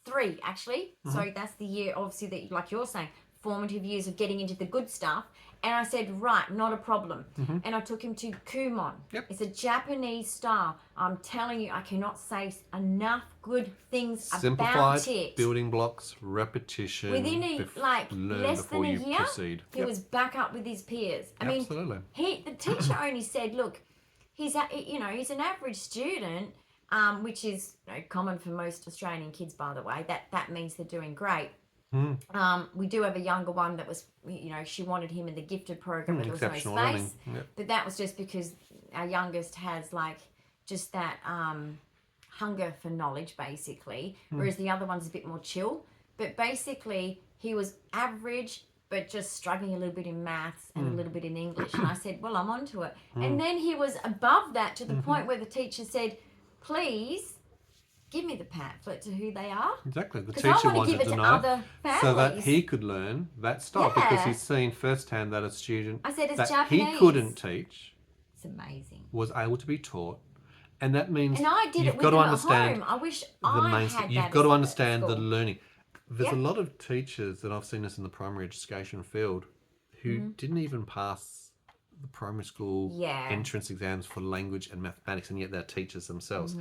3, actually. So that's the year, obviously, that, like you're saying, formative years of getting into the good stuff. And I said, right, not a problem. And I took him to Kumon. It's a Japanese style. I'm telling you, I cannot say enough good things about it. Building blocks, repetition. Within less than a year, he was back up with his peers. I mean, the teacher only said, look, he's an average student, which is common for most Australian kids, by the way. That means they're doing great. We do have a younger one that was, she wanted him in the gifted program, but there was no space. But that was just because our youngest has just that hunger for knowledge, basically, whereas the other one's a bit more chill. But basically, he was average, but just struggling a little bit in maths and a little bit in English. And I said, well, I'm onto it. And then he was above that to the point where the teacher said, please, give me the pamphlet to who they are. Exactly. The teacher wanted to know so that he could learn that style because he's seen firsthand that a student that Japanese. He couldn't teach. It's amazing. Was able to be taught. And that means and I did you've got to understand at home. I wish I had you've got to understand the learning. There's a lot of teachers that I've seen this in the primary education field who didn't even pass the primary school entrance exams for language and mathematics, and yet they're teachers themselves.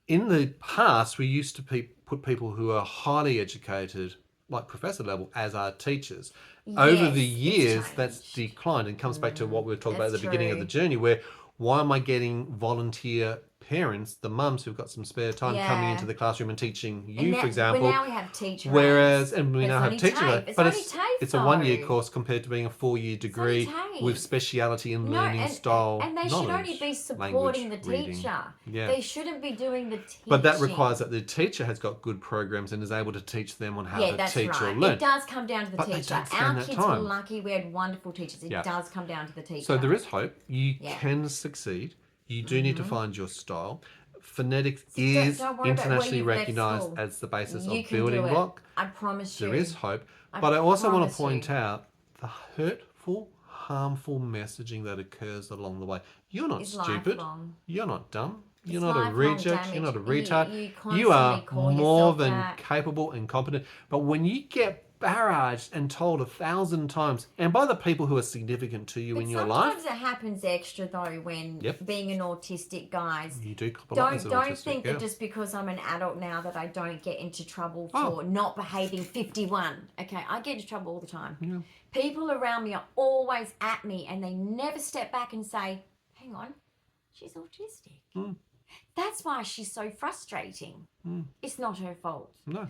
In the past, we used to put people who are highly educated, like professor level, as our teachers. Over the years, that's declined and comes back to what we were talking about at the beginning of the journey, where why am I getting volunteer parents, the mums who've got some spare time coming into the classroom and teaching you, for example. Well, now we have teacher Whereas, and we now have teacher aides, but it's a 1-year course compared to being a 4-year degree with speciality in learning style and they should only be supporting the teacher. They shouldn't be doing the teaching. But that requires that the teacher has got good programs and is able to teach them on how to teach or learn. It does come down to the teacher. Our kids were lucky. We had wonderful teachers. It does come down to the teacher. So there is hope. You can succeed. You do need to find your style. Phonetics is internationally recognised as the basis of building block. I promise you. There is hope. But I also want to point out the hurtful, harmful messaging that occurs along the way. You're not stupid. Lifelong. You're not dumb. You're not a reject. You're not a retard. You are more than capable and competent. But when you get barraged and told 1,000 times, and by the people who are significant to you in your life. Sometimes it happens extra though when being an autistic, guys. You do cop a lot as an autistic. Don't think that just because I'm an adult now that I don't get into trouble for not behaving 51. Okay, I get into trouble all the time. Yeah. People around me are always at me and they never step back and say, hang on, she's autistic. Mm. That's why she's so frustrating. Mm. It's not her fault. No.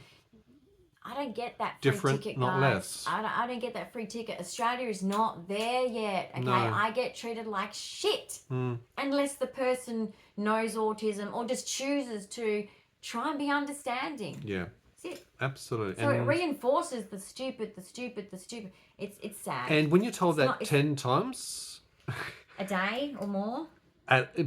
I don't get that free Different, ticket, not guys. less. I don't get that free ticket. Australia is not there yet. Okay, no. I get treated like shit unless the person knows autism or just chooses to try and be understanding. Yeah, that's it. Absolutely. So it reinforces the stupid. It's sad. And when you're told that 10 times a day or more.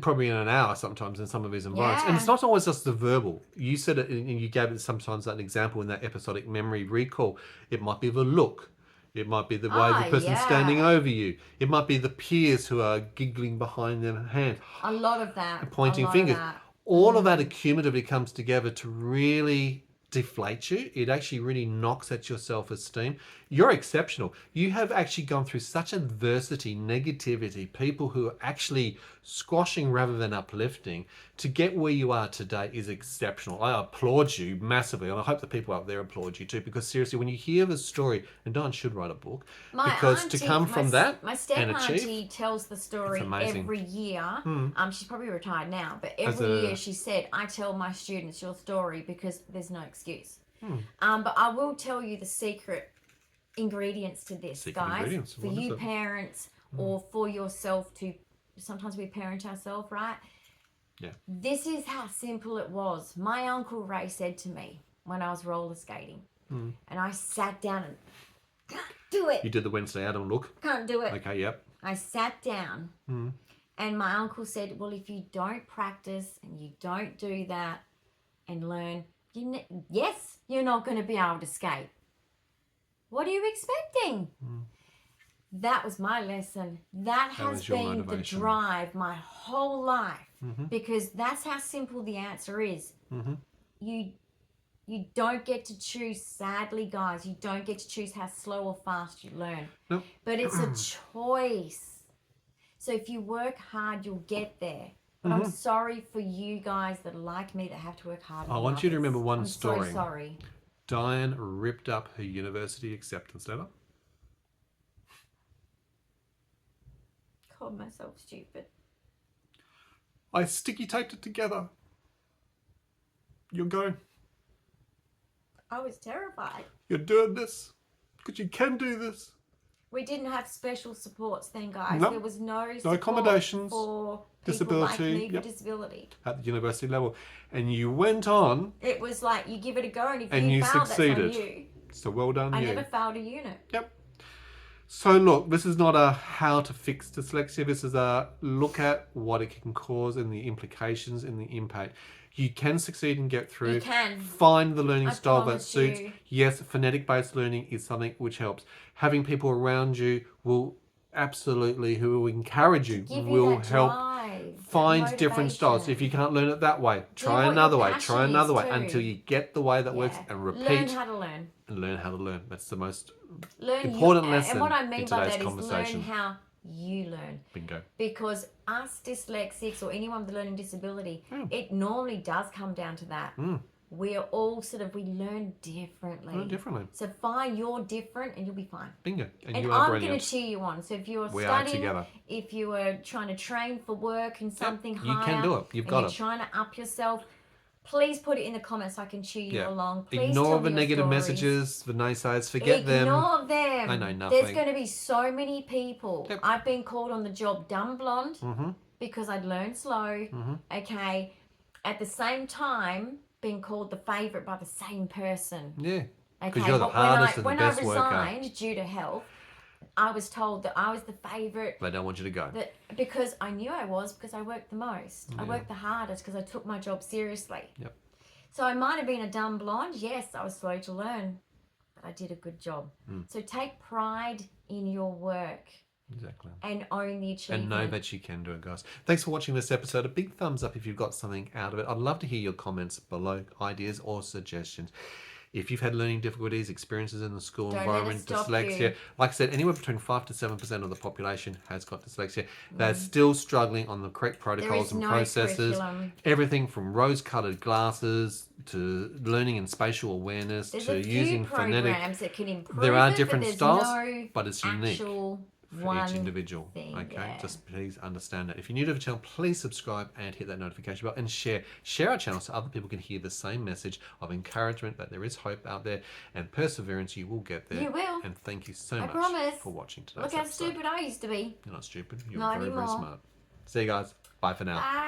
Probably in an hour sometimes in some of these environments. And it's not always just the verbal. You said it and you gave it sometimes an example in that episodic memory recall. It might be the look. It might be the way the person's standing over you. It might be the peers who are giggling behind their hand. A lot of that. And pointing fingers. All of that accumulatively comes together to really deflate you. It actually really knocks at your self-esteem. You're exceptional. You have actually gone through such adversity, negativity, people who are actually squashing rather than uplifting. To get where you are today is exceptional. I applaud you massively, and I hope the people out there applaud you too, because seriously, when you hear the story, and Dyan should write a book, because to come from that my step-auntie tells the story every year. She's probably retired now, but every year she said, I tell my students your story because there's no excuse. But I will tell you the secret ingredients to this, guys, for you parents or for yourself to, sometimes we parent ourselves, right? Yeah. This is how simple it was. My Uncle Ray said to me when I was roller skating, and I sat down and can't do it. You did the Wednesday Adam look. Can't do it. Okay, yep. I sat down and my uncle said, well, if you don't practice and you don't do that and learn, yes, you're not going to be able to skate. What are you expecting? That was my lesson. That has been the drive my whole life, because that's how simple the answer is. You don't get to choose, sadly, guys, you don't get to choose how slow or fast you learn. Nope. But it's a choice. So if you work hard, you'll get there. But I'm sorry for you guys that are like me that have to work hard. I want you to remember one story. I'm so sorry. Dyan ripped up her university acceptance letter. Called myself stupid. I sticky taped it together. You're going. I was terrified. You're doing this because you can do this. We didn't have special supports then, guys. Nope. There was no accommodations for disability, like me with disability at the university level, and you went on. It was like you give it a go, and if you failed, succeeded. That's on you. So well done, I never failed a unit. Yep. So look, this is not a how to fix dyslexia. This is a look at what it can cause and the implications and the impact. You can succeed and get through. You can. Find the learning style that suits. You. Yes, phonetic-based learning is something which helps. Having people around you will absolutely, who will encourage you, will help. Find different styles. If you can't learn it that way, try another way. Try another way until you get the way that works, and repeat. Learn how to learn. And learn how to learn. That's the most important lesson. And what I mean in by today's that conversation. is learn how you learn. Bingo. Because us dyslexics or anyone with a learning disability, it normally does come down to that. We're all we learn differently. So find you're different and you'll be fine. Bingo. And you are brilliant. I'm going to cheer you on. So if you're studying, if you are trying to train for work and something higher, you can do it. You've got it. You're trying to up yourself, please put it in the comments so I can cheer you along. Please ignore the negative messages, the naysayers, forget them. Ignore them. I know nothing. There's going to be so many people. Yep. I've been called on the job dumb blonde because I'd learned slow. Okay. At the same time, being called the favourite by the same person. Yeah. Okay. Because you're the hardest and the best worker. When I resigned due to health, I was told that I was the favourite. They don't want you to go. Because I knew I was, because I worked the most. I worked the hardest because I took my job seriously. Yep. So I might have been a dumb blonde. Yes, I was slow to learn, but I did a good job. So take pride in your work. Exactly. And own the achievement. And know that you can do it, guys. Thanks for watching this episode. A big thumbs up if you've got something out of it. I'd love to hear your comments below, ideas or suggestions. If you've had learning difficulties, experiences in the school Don't environment, let it stop dyslexia, you. like I said, anywhere between 5 to 7% of the population has got dyslexia. They're still struggling on the correct protocols and processes. Curriculum. Everything from rose-colored glasses to learning and spatial awareness There's to a few using phonetic. programs that can improve There are it, different but styles, no but it's unique actual for one each individual. thing, Okay, yeah. just please understand that. If you're new to the channel, please subscribe and hit that notification bell and share our channel so other people can hear the same message of encouragement that there is hope out there and perseverance. You will get there. You will. And thank you so I much promise. for watching today's Look how episode. stupid I used to be. You're not stupid. You're Not very, very anymore. smart. See you guys. Bye for now. Bye.